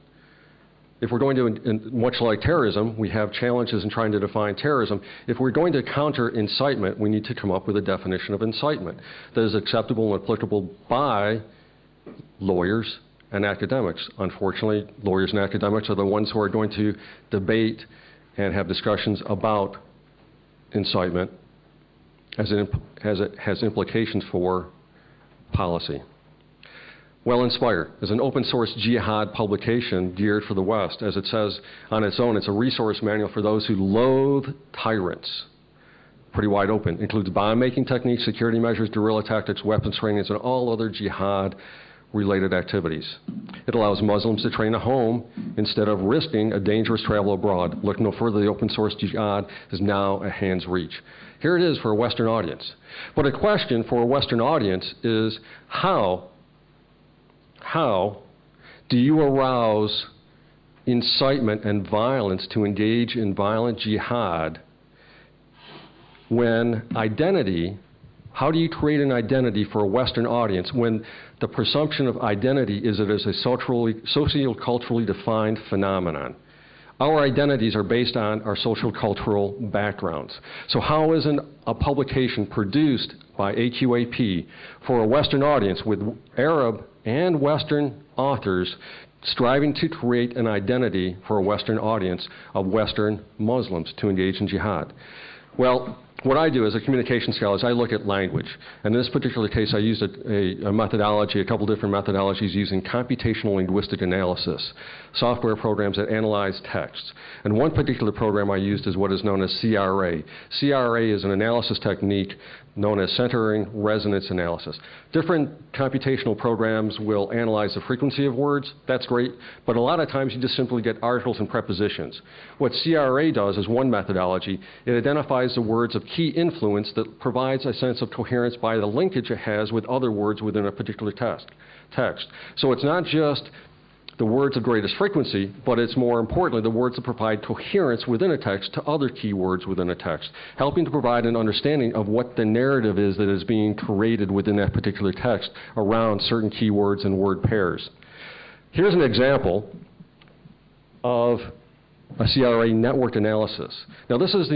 If we're going to, much like terrorism, we have challenges in trying to define terrorism. If we're going to counter incitement, we need to come up with a definition of incitement that is acceptable and applicable by lawyers and academics. Unfortunately, lawyers and academics are the ones who are going to debate and have discussions about incitement as it has implications for policy. Well, Inspire is an open source jihad publication geared for the West. As it says on its own, it's a resource manual for those who loathe tyrants. Pretty wide open. Includes bomb making techniques, security measures, guerrilla tactics, weapons trainings, and all other jihad related activities. It allows Muslims to train at home instead of risking a dangerous travel abroad. Look no further, the open source jihad is now at hand's reach. Here it is for a Western audience. But a question for a Western audience is how do you arouse incitement and violence to engage in violent jihad when identity, how do you create an identity for a Western audience when the presumption of identity is it is a socioculturally defined phenomenon? Our identities are based on our social cultural backgrounds. So how is a publication produced by AQAP for a Western audience with Arab and Western authors striving to create an identity for a Western audience of Western Muslims to engage in jihad? Well, what I do as a communication scholar is I look at language. And in this particular case, I used a methodology, a couple different methodologies using computational linguistic analysis, software programs that analyze texts. And one particular program I used is what is known as CRA. CRA is an analysis technique known as centering resonance analysis. Different computational programs will analyze the frequency of words. That's great. But a lot of times you just simply get articles and prepositions. What CRA does is one methodology. It identifies the words of key influence that provides a sense of coherence by the linkage it has with other words within a particular text. So it's not just the words of greatest frequency, but it's more importantly the words that provide coherence within a text to other key words within a text, helping to provide an understanding of what the narrative is that is being created within that particular text around certain key words and word pairs. Here's an example of a CRA network analysis. Now this is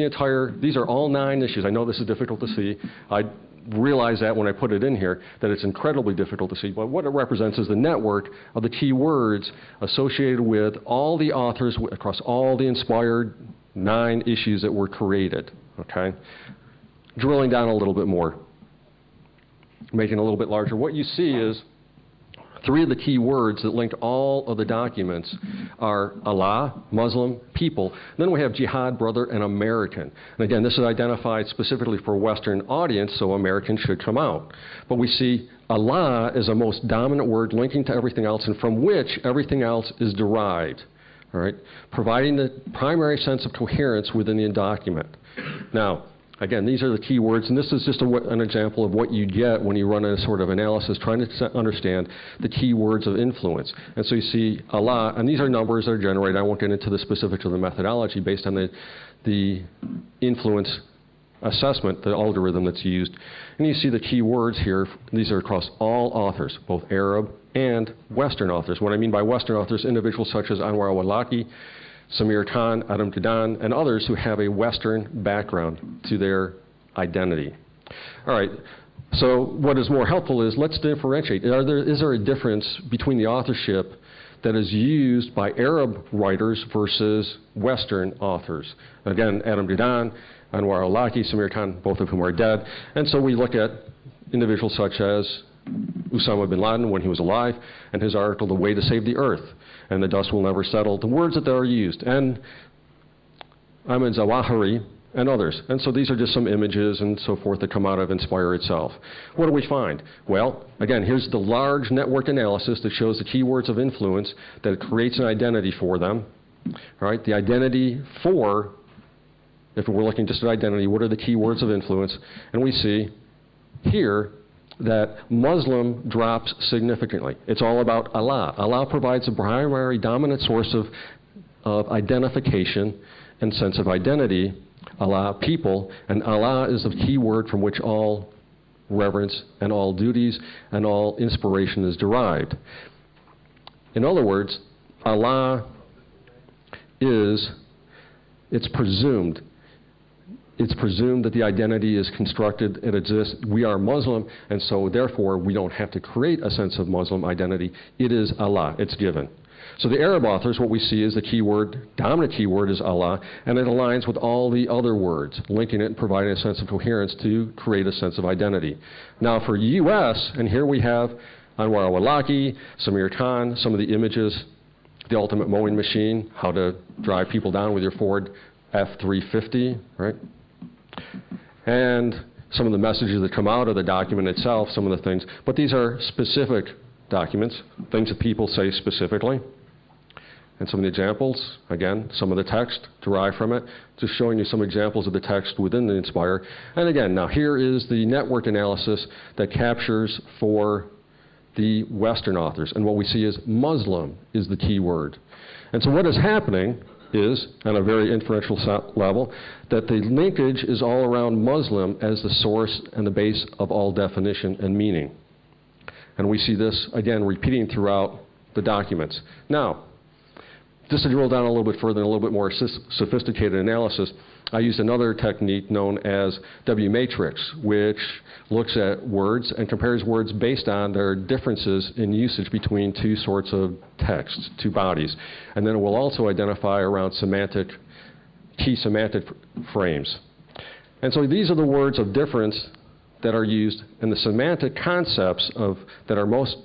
these are all 9 issues. I know this is difficult to see. I realize that when I put it in here, that it's incredibly difficult to see. But what it represents is the network of the key words associated with all the authors across all the inspired 9 issues that were created. Okay? Drilling down a little bit more, making it a little bit larger, what you see is 3 of the key words that linked all of the documents are Allah, Muslim, people. Then we have jihad, brother, and American. And again, this is identified specifically for a Western audience, so American should come out. But we see Allah is a most dominant word linking to everything else and from which everything else is derived. All right? Providing the primary sense of coherence within the document. Now, again, these are the key words, and this is just an example of what you get when you run a sort of analysis trying to understand the key words of influence. And so you see Allah, and these are numbers that are generated. I won't get into the specifics of the methodology based on the influence assessment, the algorithm that's used. And you see the key words here. These are across all authors, both Arab and Western authors. What I mean by Western authors, individuals such as Anwar al-Awlaki, Samir Khan, Adam Gadan, and others who have a Western background to their identity. All right, so what is more helpful is let's differentiate. Is there a difference between the authorship that is used by Arab writers versus Western authors? Again, Adam Gadan, Anwar al-Awlaki, Samir Khan, both of whom are dead. And so we look at individuals such as Osama bin Laden when he was alive, and his article, The Way to Save the Earth, and the dust will never settle, the words that are used, and Ahmed Zawahiri, and others. And so these are just some images and so forth that come out of Inspire itself. What do we find? Well, again, here's the large network analysis that shows the keywords of influence that creates an identity for them. All right, the identity for, if we're looking just at identity, what are the keywords of influence? And we see here that Muslim drops significantly. It's all about Allah. Allah provides a primary dominant source of identification and sense of identity. Allah, people, and Allah is the key word from which all reverence and all duties and all inspiration is derived. In other words, Allah is, it's presumed that the identity is constructed, it exists. We are Muslim, and so therefore we don't have to create a sense of Muslim identity. It is Allah, it's given. So the Arab authors, what we see is the keyword, dominant keyword is Allah, and it aligns with all the other words, linking it and providing a sense of coherence to create a sense of identity. Now for US, and here we have Anwar al-Awlaki, Samir Khan, some of the images, the ultimate mowing machine, how to drive people down with your Ford F-350, right? And some of the messages that come out of the document itself, some of the things, but these are specific documents, things that people say specifically. And some of the examples, again, some of the text derived from it, just showing you some examples of the text within the Inspire. And again, now here is the network analysis that captures for the Western authors. And what we see is Muslim is the key word. And so what is happening is, on a very inferential level, that the linkage is all around Muslim as the source and the base of all definition and meaning. And we see this, again, repeating throughout the documents. Now, just to drill down a little bit further and a little bit more sophisticated analysis, I used another technique known as W-matrix, which looks at words and compares words based on their differences in usage between two sorts of texts, two bodies. And then it will also identify around key semantic frames. And so these are the words of difference that are used and the semantic concepts that are most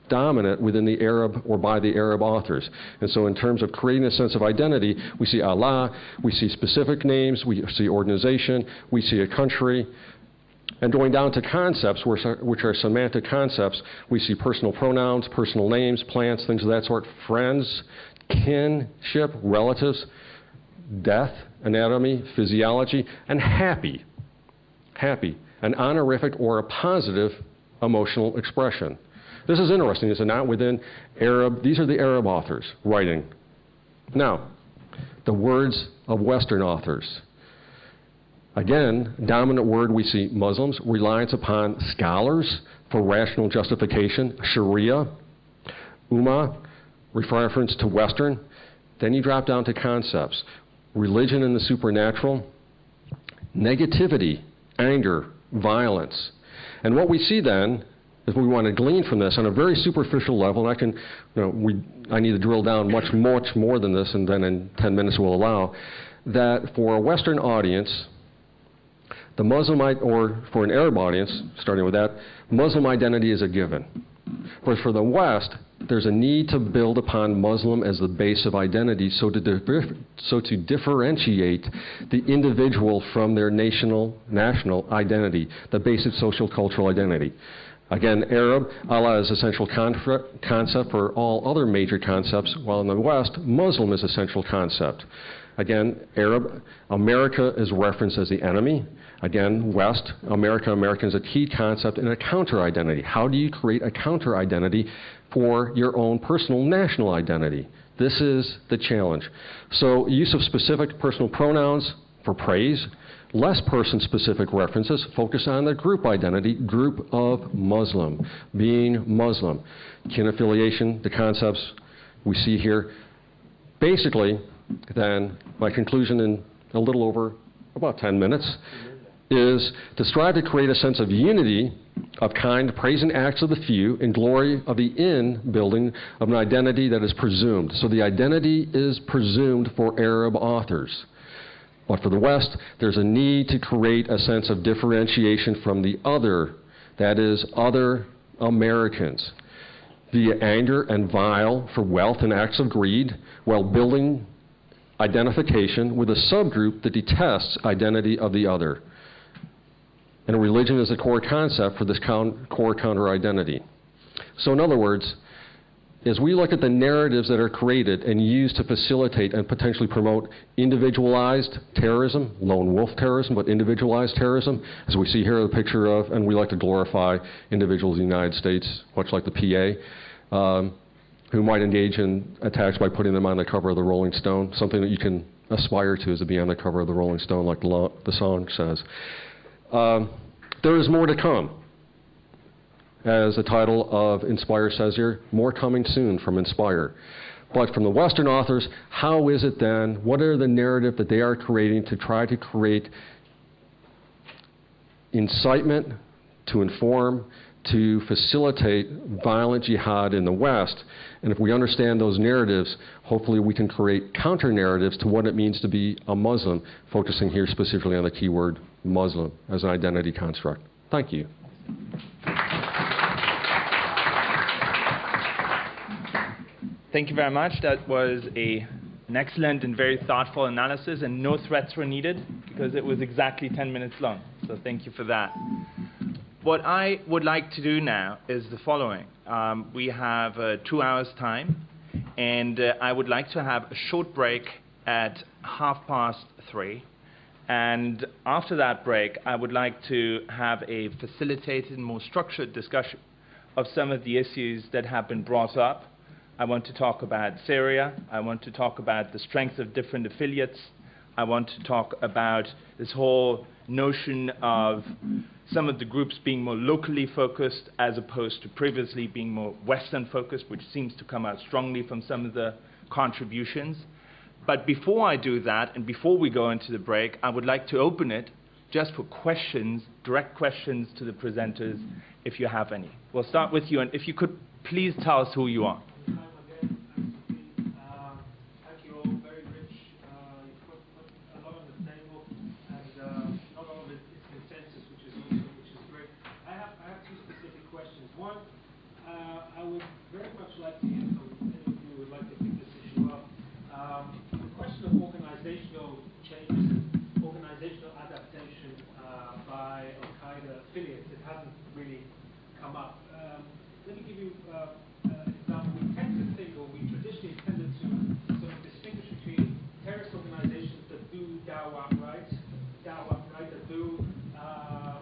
dominant within the Arab or by the Arab authors. And so in terms of creating a sense of identity, we see Allah, we see specific names, we see organization, we see a country. And going down to concepts, which are semantic concepts, we see personal pronouns, personal names, plants, things of that sort, friends, kinship, relatives, death, anatomy, physiology, and happy. Happy, an honorific or a positive emotional expression. This is interesting. It's not within Arab. These are the Arab authors writing. Now, the words of Western authors. Again, dominant word we see Muslims, reliance upon scholars for rational justification, Sharia, Ummah, reference to Western. Then you drop down to concepts. Religion and the supernatural, negativity, anger, violence. And what we see then is we want to glean from this on a very superficial level, and I need to drill down much more than this, and then in 10 minutes we'll allow, that for a Western audience, the Muslimite, or for an Arab audience, starting with that, Muslim identity is a given. But for the West, there's a need to build upon Muslim as the base of identity, so to differentiate the individual from their national identity, the basic social cultural identity. Again, Arab, Allah is essential concept for all other major concepts, while in the West, Muslim is essential concept. Again, Arab, America is referenced as the enemy. Again, West, American is a key concept and a counter-identity. How do you create a counter-identity for your own personal national identity? This is the challenge. So use of specific personal pronouns for praise, less person-specific references focus on the group identity, group of Muslim, being Muslim. Kin affiliation, the concepts we see here. Basically, then, my conclusion in a little over about 10 minutes is to strive to create a sense of unity of kind, praising acts of the few, and glory of the in-building of an identity that is presumed. So the identity is presumed for Arab authors. But for the West, there's a need to create a sense of differentiation from the other, that is, other Americans via anger and vile for wealth and acts of greed, while building identification with a subgroup that detests identity of the other. And religion is a core concept for this core counter-identity. So in other words, as we look at the narratives that are created and used to facilitate and potentially promote individualized terrorism, lone wolf terrorism, but individualized terrorism, as we see here a picture of, and we like to glorify individuals in the United States, much like the PA, who might engage in attacks by putting them on the cover of the Rolling Stone, something that you can aspire to is to be on the cover of the Rolling Stone, like the song says. There is more to come. As the title of Inspire says here, more coming soon from Inspire. But from the Western authors, how is it then, what are the narrative that they are creating to try to create incitement, to inform, to facilitate violent jihad in the West? And if we understand those narratives, hopefully we can create counter-narratives to what it means to be a Muslim, focusing here specifically on the keyword Muslim as an identity construct. Thank you. Thank you very much. That was an excellent and very thoughtful analysis, and no threats were needed because it was exactly 10 minutes long. So thank you for that. What I would like to do now is the following. We have 2 hours time, and I would like to have a short break at 3:30. And after that break, I would like to have a facilitated, more structured discussion of some of the issues that have been brought up. I want to talk about Syria. I want to talk about the strength of different affiliates. I want to talk about this whole notion of some of the groups being more locally focused as opposed to previously being more Western focused, which seems to come out strongly from some of the contributions. But before I do that, and before we go into the break, I would like to open it just for questions, direct questions to the presenters, if you have any. We'll start with you, and if you could please tell us who you are. By Al-Qaeda affiliates. It hasn't really come up. Let me give you an example. We tend to think, or we traditionally tended to sort of distinguish between terrorist organizations that do dawah, right?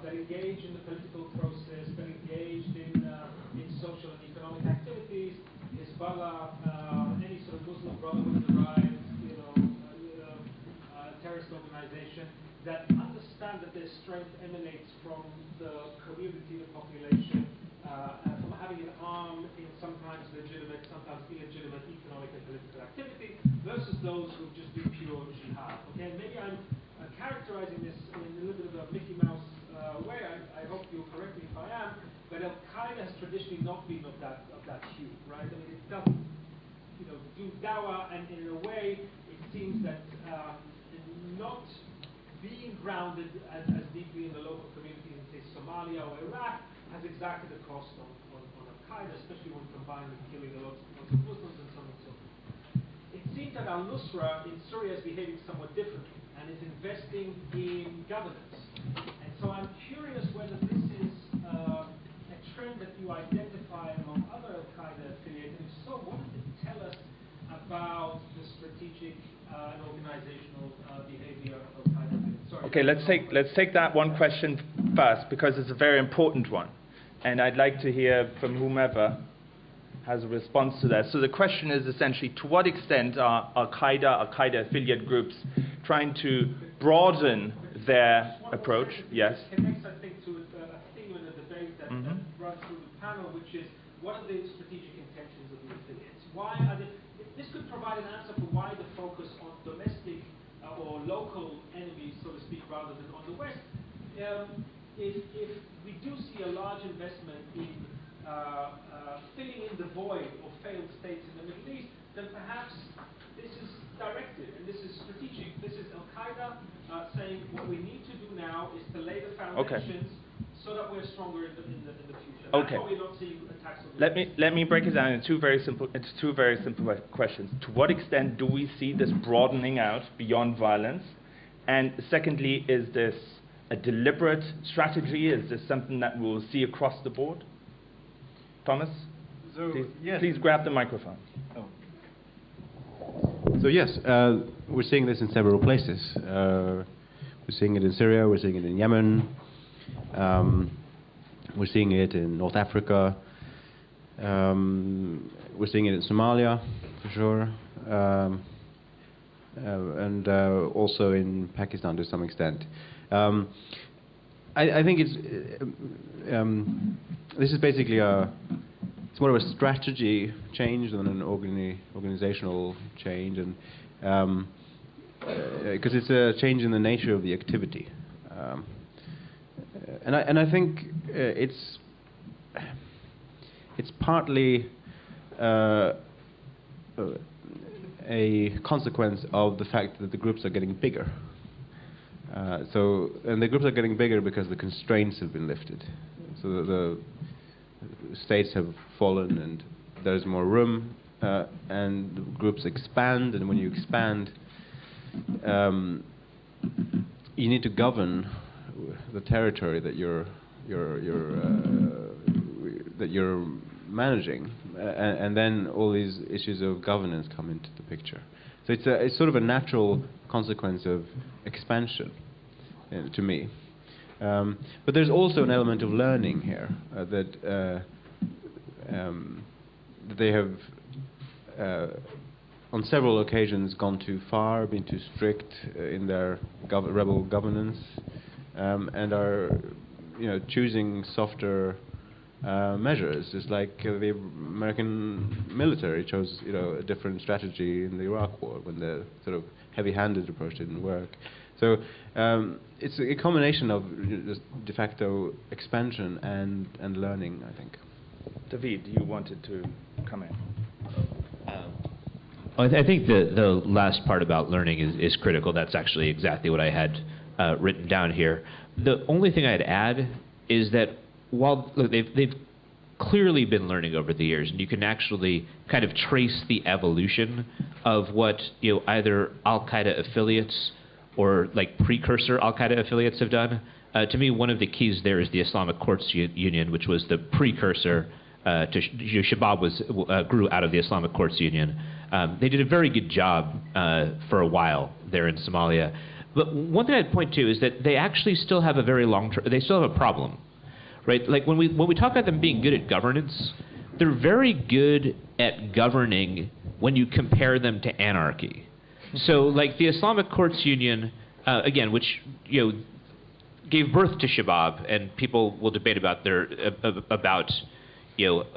That engage in the political process, that engage in social and economic activities, Hezbollah, any sort of Muslim Brotherhood derived, terrorist organization, that understand that their strength emanates from the community, the population, from having an arm in sometimes legitimate, sometimes illegitimate economic and political activity, versus those who just do pure jihad. Okay, maybe I'm characterizing this in a little bit of a Mickey Mouse way. I hope you'll correct me if I am, but Al-Qaeda has traditionally not been of that hue, right? I mean, it doesn't, do dawah, and in a way, it seems that not being grounded as deeply in the local communities in, say, Somalia or Iraq has exacted a cost on Al-Qaeda, especially when combined with killing a lot of Muslims and so on and so forth. It seems that al-Nusra in Syria is behaving somewhat differently and is investing in governance. And so I'm curious whether this is a trend that you identify among other Al-Qaeda affiliates, and if so, what does it tell us about the strategic and organizational behavior of Al-Qaeda? Sorry. Okay, let's take that one question first, because it's a very important one. And I'd like to hear from whomever has a response to that. So the question is essentially, to what extent are Al-Qaeda affiliate groups trying to broaden their approach? Yes. It connects, I think, to a theme in the debate that runs through the panel, which is, what are the strategic intentions of the affiliates? Why are they? This could provide an answer for why the focus on domestic or local enemies, so to speak, rather than on the West. If we do see a large investment in filling in the void of failed states in the Middle East, then perhaps this is directed and this is strategic. This is Al-Qaeda saying what we need to do now is to lay the foundations so so that we're stronger in the future. Okay. That's why we don't see attacks on Let me break it down into two very simple questions. To what extent do we see this broadening out beyond violence? And secondly, is this a deliberate strategy? Is this something that we'll see across the board? Thomas, please grab the microphone. So yes, we're seeing this in several places. We're seeing it in Syria, we're seeing it in Yemen, we're seeing it in North Africa, we're seeing it in Somalia, for sure, and also in Pakistan to some extent. I think this is basically it's more of a strategy change than an organizational change, and because it's a change in the nature of the activity, and I think it's partly a consequence of the fact that the groups are getting bigger. And the groups are getting bigger because the constraints have been lifted. So the states have fallen and there's more room, and the groups expand, and when you expand, you need to govern the territory that you're managing, and then all these issues of governance come into the picture. So it's sort of a natural consequence of expansion, to me. But there's also an element of learning here, that they have, on several occasions, gone too far, been too strict in their rebel governance, and are, choosing softer measures, just like the American military chose, a different strategy in the Iraq War when the sort of heavy-handed approach didn't work. So it's a combination of just de facto expansion and learning, I think. David, you wanted to come in. I think the last part about learning is critical. That's actually exactly what I had written down here. The only thing I'd add is that while they've clearly been learning over the years, and you can actually kind of trace the evolution of what either Al-Qaeda affiliates or like precursor Al-Qaeda affiliates have done. To me, one of the keys there is the Islamic Courts Union, which was the precursor to Shabab grew out of the Islamic Courts Union. They did a very good job for a while there in Somalia. But one thing I'd point to is that they actually still have a very they still have a problem, right? Like when we talk about them being good at governance, they're very good at governing when you compare them to anarchy. So like the Islamic Courts Union, again, which gave birth to Shabab, and people will debate about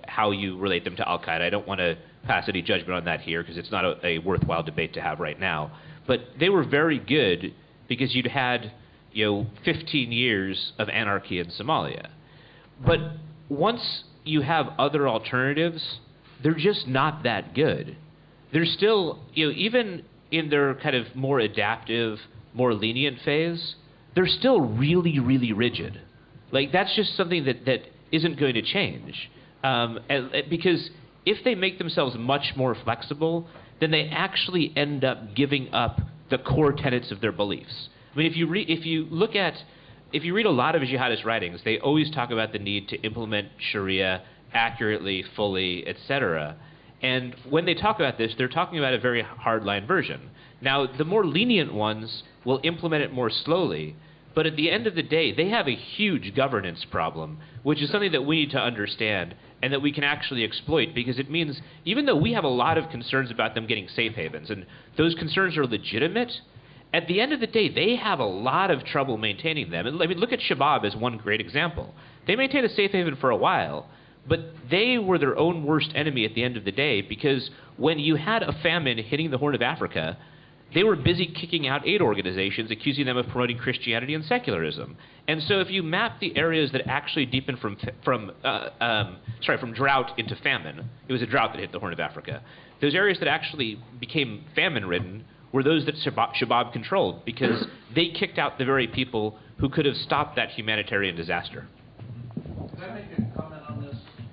how you relate them to Al-Qaeda. I don't want to pass any judgment on that here because it's not a worthwhile debate to have right now. But they were very good because you'd had 15 years of anarchy in Somalia. But once you have other alternatives, they're just not that good. They're still, even in their kind of more adaptive, more lenient phase, they're still really, really rigid. Like that's just something that isn't going to change. Because if they make themselves much more flexible, then they actually end up giving up the core tenets of their beliefs. I mean, if you read a lot of jihadist writings, they always talk about the need to implement Sharia accurately, fully, etc. And when they talk about this, they're talking about a very hardline version. Now, the more lenient ones will implement it more slowly, but at the end of the day, they have a huge governance problem, which is something that we need to understand and that we can actually exploit, because it means even though we have a lot of concerns about them getting safe havens, and those concerns are legitimate, at the end of the day, they have a lot of trouble maintaining them. And I mean, look at Shabab as one great example. They maintained a safe haven for a while, but they were their own worst enemy at the end of the day, because when you had a famine hitting the Horn of Africa, they were busy kicking out aid organizations, accusing them of promoting Christianity and secularism. And so if you map the areas that actually deepened from drought into famine, it was a drought that hit the Horn of Africa. Those areas that actually became famine-ridden were those that Shabab controlled, because they kicked out the very people who could have stopped that humanitarian disaster.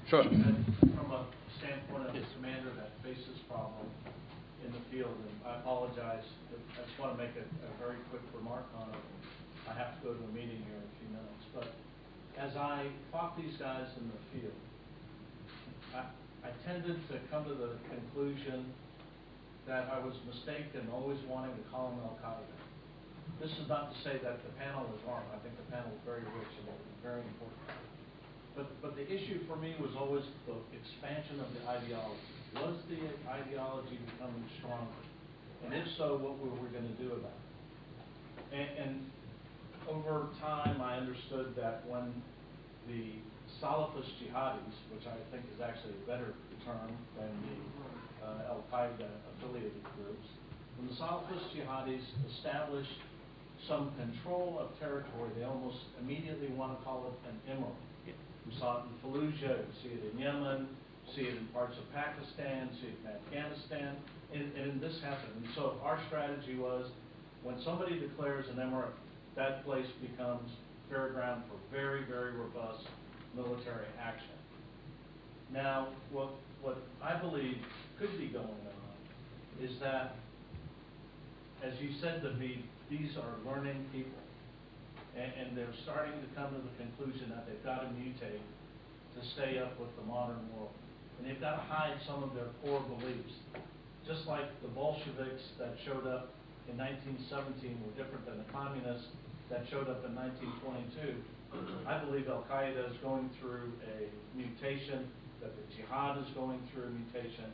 Sure. From a standpoint of a commander that faces problem in the field, and I apologize, I just want to make a very quick remark on it. I have to go to a meeting here in a few minutes, but as I fought these guys in the field, I tended to come to the conclusion that I was mistaken always wanting to call them Al-Qaeda. This is not to say that the panel is wrong. I think the panel is very rich and very important. But the issue for me was always the expansion of the ideology. Was the ideology becoming stronger? And if so, what were we going to do about it? And over time, I understood that when the Salafist jihadis, which I think is actually a better term than the Al-Qaeda affiliated groups, when the Salafist jihadis established some control of territory, they almost immediately want to call it an emirate. We saw it in Fallujah, we see it in Yemen, see it in parts of Pakistan, see it in Afghanistan, and this happened. And so our strategy was, when somebody declares an emirate, that place becomes fair ground for very, very robust military action. Now, what I believe could be going on is that, as you said to me, these are learning people. And they're starting to come to the conclusion that they've got to mutate to stay up with the modern world. And they've got to hide some of their core beliefs. Just like the Bolsheviks that showed up in 1917 were different than the communists that showed up in 1922. I believe Al-Qaeda is going through a mutation, that the jihad is going through a mutation,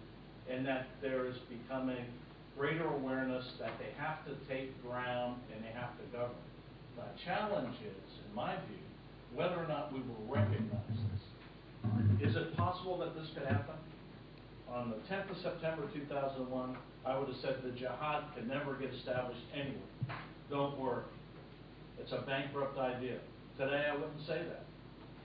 and that there is becoming greater awareness that they have to take ground and they have to govern. The challenge is, in my view, whether or not we will recognize this. Is it possible that this could happen? On the 10th of September 2001, I would have said the jihad can never get established anywhere. Don't worry. It's a bankrupt idea. Today, I wouldn't say that.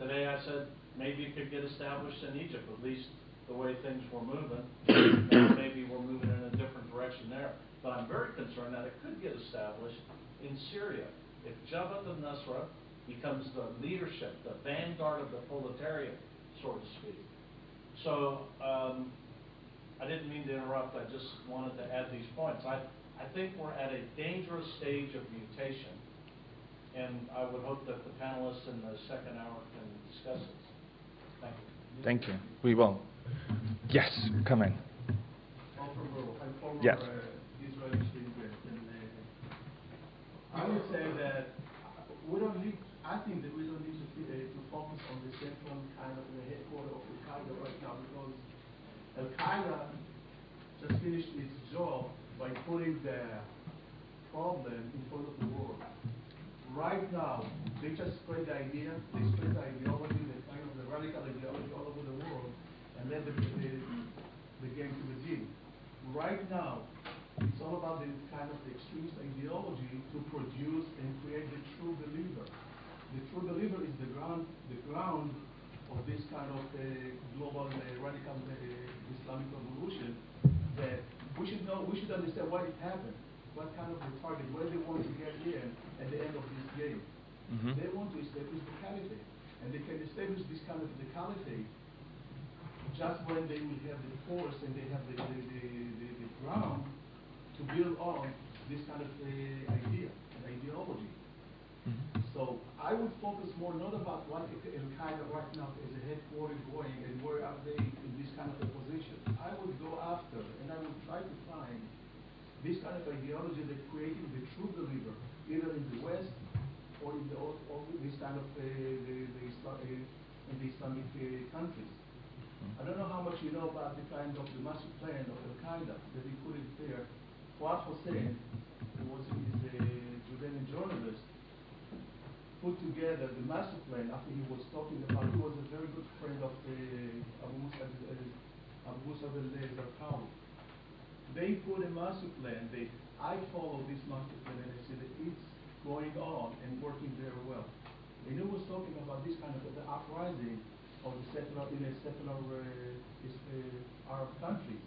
Today, I said maybe it could get established in Egypt, at least the way things were moving. And maybe we're moving in a different direction there. But I'm very concerned that it could get established in Syria. If Jabhat al-Nusra becomes the leadership, the vanguard of the proletariat, so to speak. So I didn't mean to interrupt. I just wanted to add these points. I think we're at a dangerous stage of mutation, and I would hope that the panelists in the second hour can discuss this. Thank you. Thank you. We will. Yes, come in. Yes. Israeli student, and I would say that we don't need. I think that we don't need to focus on the central kind of the headquarters of Al-Qaeda right now, because Al-Qaeda just finished its job by putting the problem in front of the world. Right now, they just spread the idea, they spread the ideology, the kind of the radical ideology all over the world, and let the game to begin. Right now, it's all about the kind of the extremist ideology to produce and create the true believer. The true believer is the ground of this kind of global radical Islamic revolution. That we should know, we should understand why it happened, what kind of the target, where they want to get in at the end of this game. Mm-hmm. They want to establish the caliphate, and they can establish this kind of the caliphate just when they will have the force and they have the ground to build on this kind of idea and ideology. Mm-hmm. So I would focus more not about what Al-Qaeda right now is a headquarters going and where are they in this kind of a position. I would go after and I would try to find this kind of ideology that creating the true believer, either in the West or in this kind of in the Islamic countries. I don't know how much you know about the kind of the master plan of Al-Qaeda that he put it there. Fuad Hussein, who was a Jordanian journalist, put together the master plan after he was talking about, he was a very good friend of Abu Musa al-Zarqawi. They put a master plan. I follow this master plan and I see that it's going on and working very well. And he was talking about this kind of the uprising of the secular Arab countries,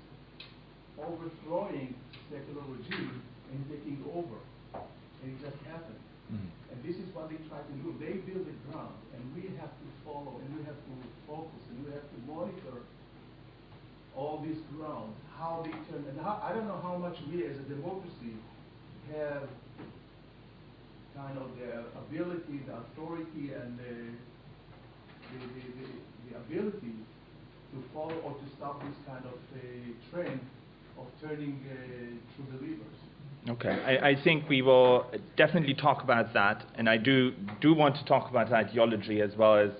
overthrowing secular regime and taking over. And it just happened. And this is what they try to do. They build the ground, and we have to follow, and we have to focus, and we have to monitor all this ground, how they turn. And I don't know how much we as a democracy have kind of the ability, the authority, and the ability to follow or to stop this kind of trend of turning true believers. Okay, I think we will definitely talk about that, and I do want to talk about ideology as well as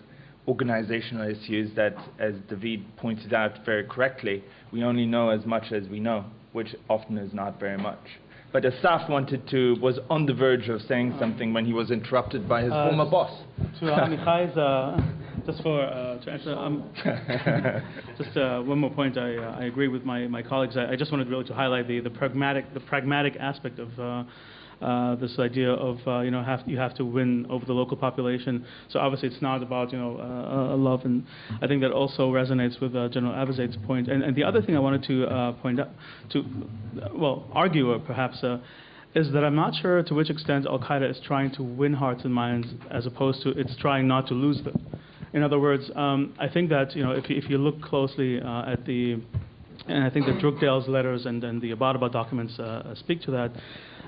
organizational issues that, as David pointed out very correctly, we only know as much as we know, which often is not very much. But Assaf was on the verge of saying something when he was interrupted by his former boss. To Amichai's, just to answer, just one more point. I agree with my colleagues. I just wanted really to highlight the pragmatic aspect of this idea of you have to win over the local population. So obviously it's not about love, and I think that also resonates with General Abizaid's point. And the other thing I wanted to point out argue or perhaps is that I'm not sure to which extent Al-Qaeda is trying to win hearts and minds as opposed to it's trying not to lose them. In other words, I think that if you look closely at and I think that Drukdale's letters and the Abizaid documents speak to that.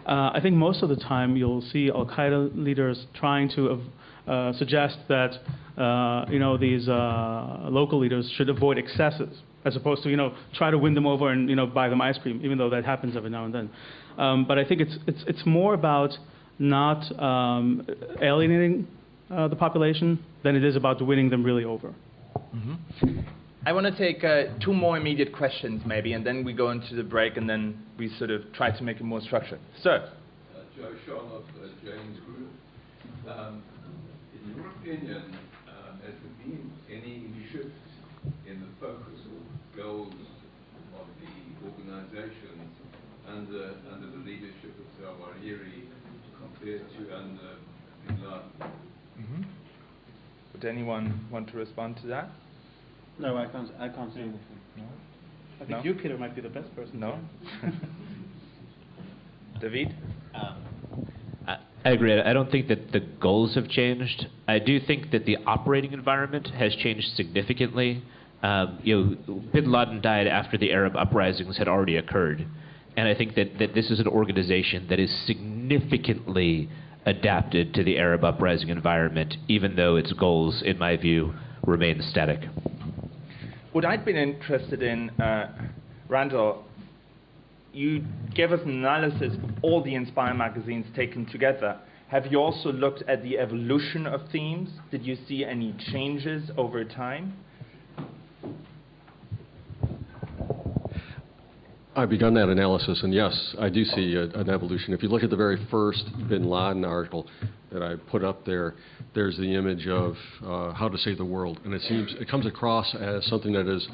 I think most of the time you'll see Al-Qaeda leaders trying to suggest that these local leaders should avoid excesses, as opposed to try to win them over and buy them ice cream, even though that happens every now and then. But I think it's more about not alienating the population than it is about winning them really over. Mm-hmm. I want to take 2 more immediate questions, maybe, and then we go into the break, and then we sort of try to make it more structured. Sir. Joe Sean of James Group. In your opinion, has there been any shift in the focus or goals of the organizations under the leadership of Zawahiri compared to under Bin Laden? Mm-hmm. Would anyone want to respond to that? No, I can't say anything. No? I think you, Peter, might be the best person. No? David? I agree. I don't think that the goals have changed. I do think that the operating environment has changed significantly. Bin Laden died after the Arab uprisings had already occurred. And I think that this is an organization that is significantly adapted to the Arab uprising environment, even though its goals, in my view, remain static. What I'd been interested in, Randall, you gave us an analysis of all the Inspire magazines taken together. Have you also looked at the evolution of themes? Did you see any changes over time? I've begun that analysis, and yes, I do see an evolution. If you look at the very first Bin Laden article that I put up there, there's the image of how to save the world, and it comes across as something that is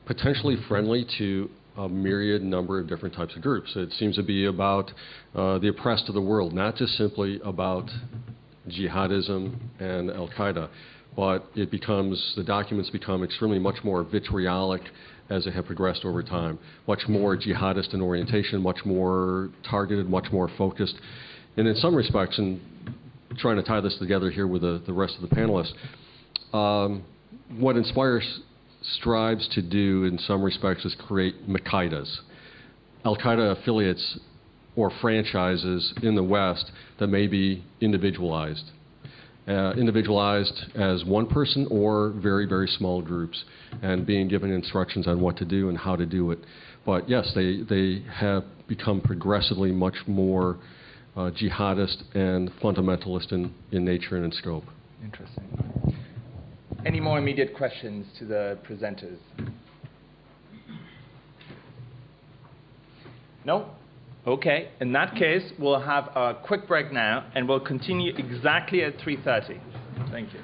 potentially friendly to a myriad number of different types of groups. It seems to be about the oppressed of the world, not just simply about jihadism and Al-Qaeda, but the documents become extremely much more vitriolic as they have progressed over time, much more jihadist in orientation, much more targeted, much more focused. And in some respects, and trying to tie this together here with the rest of the panelists, what Inspire strives to do in some respects is create Al-Qaedas, Al-Qaeda affiliates or franchises in the West that may be individualized. Individualized as one person or very, very small groups, and being given instructions on what to do and how to do it. But yes, they have become progressively much more jihadist and fundamentalist in nature and in scope. Interesting. Any more immediate questions to the presenters? No? Okay, in that case, we'll have a quick break now, and we'll continue exactly at 3:30. Thank you.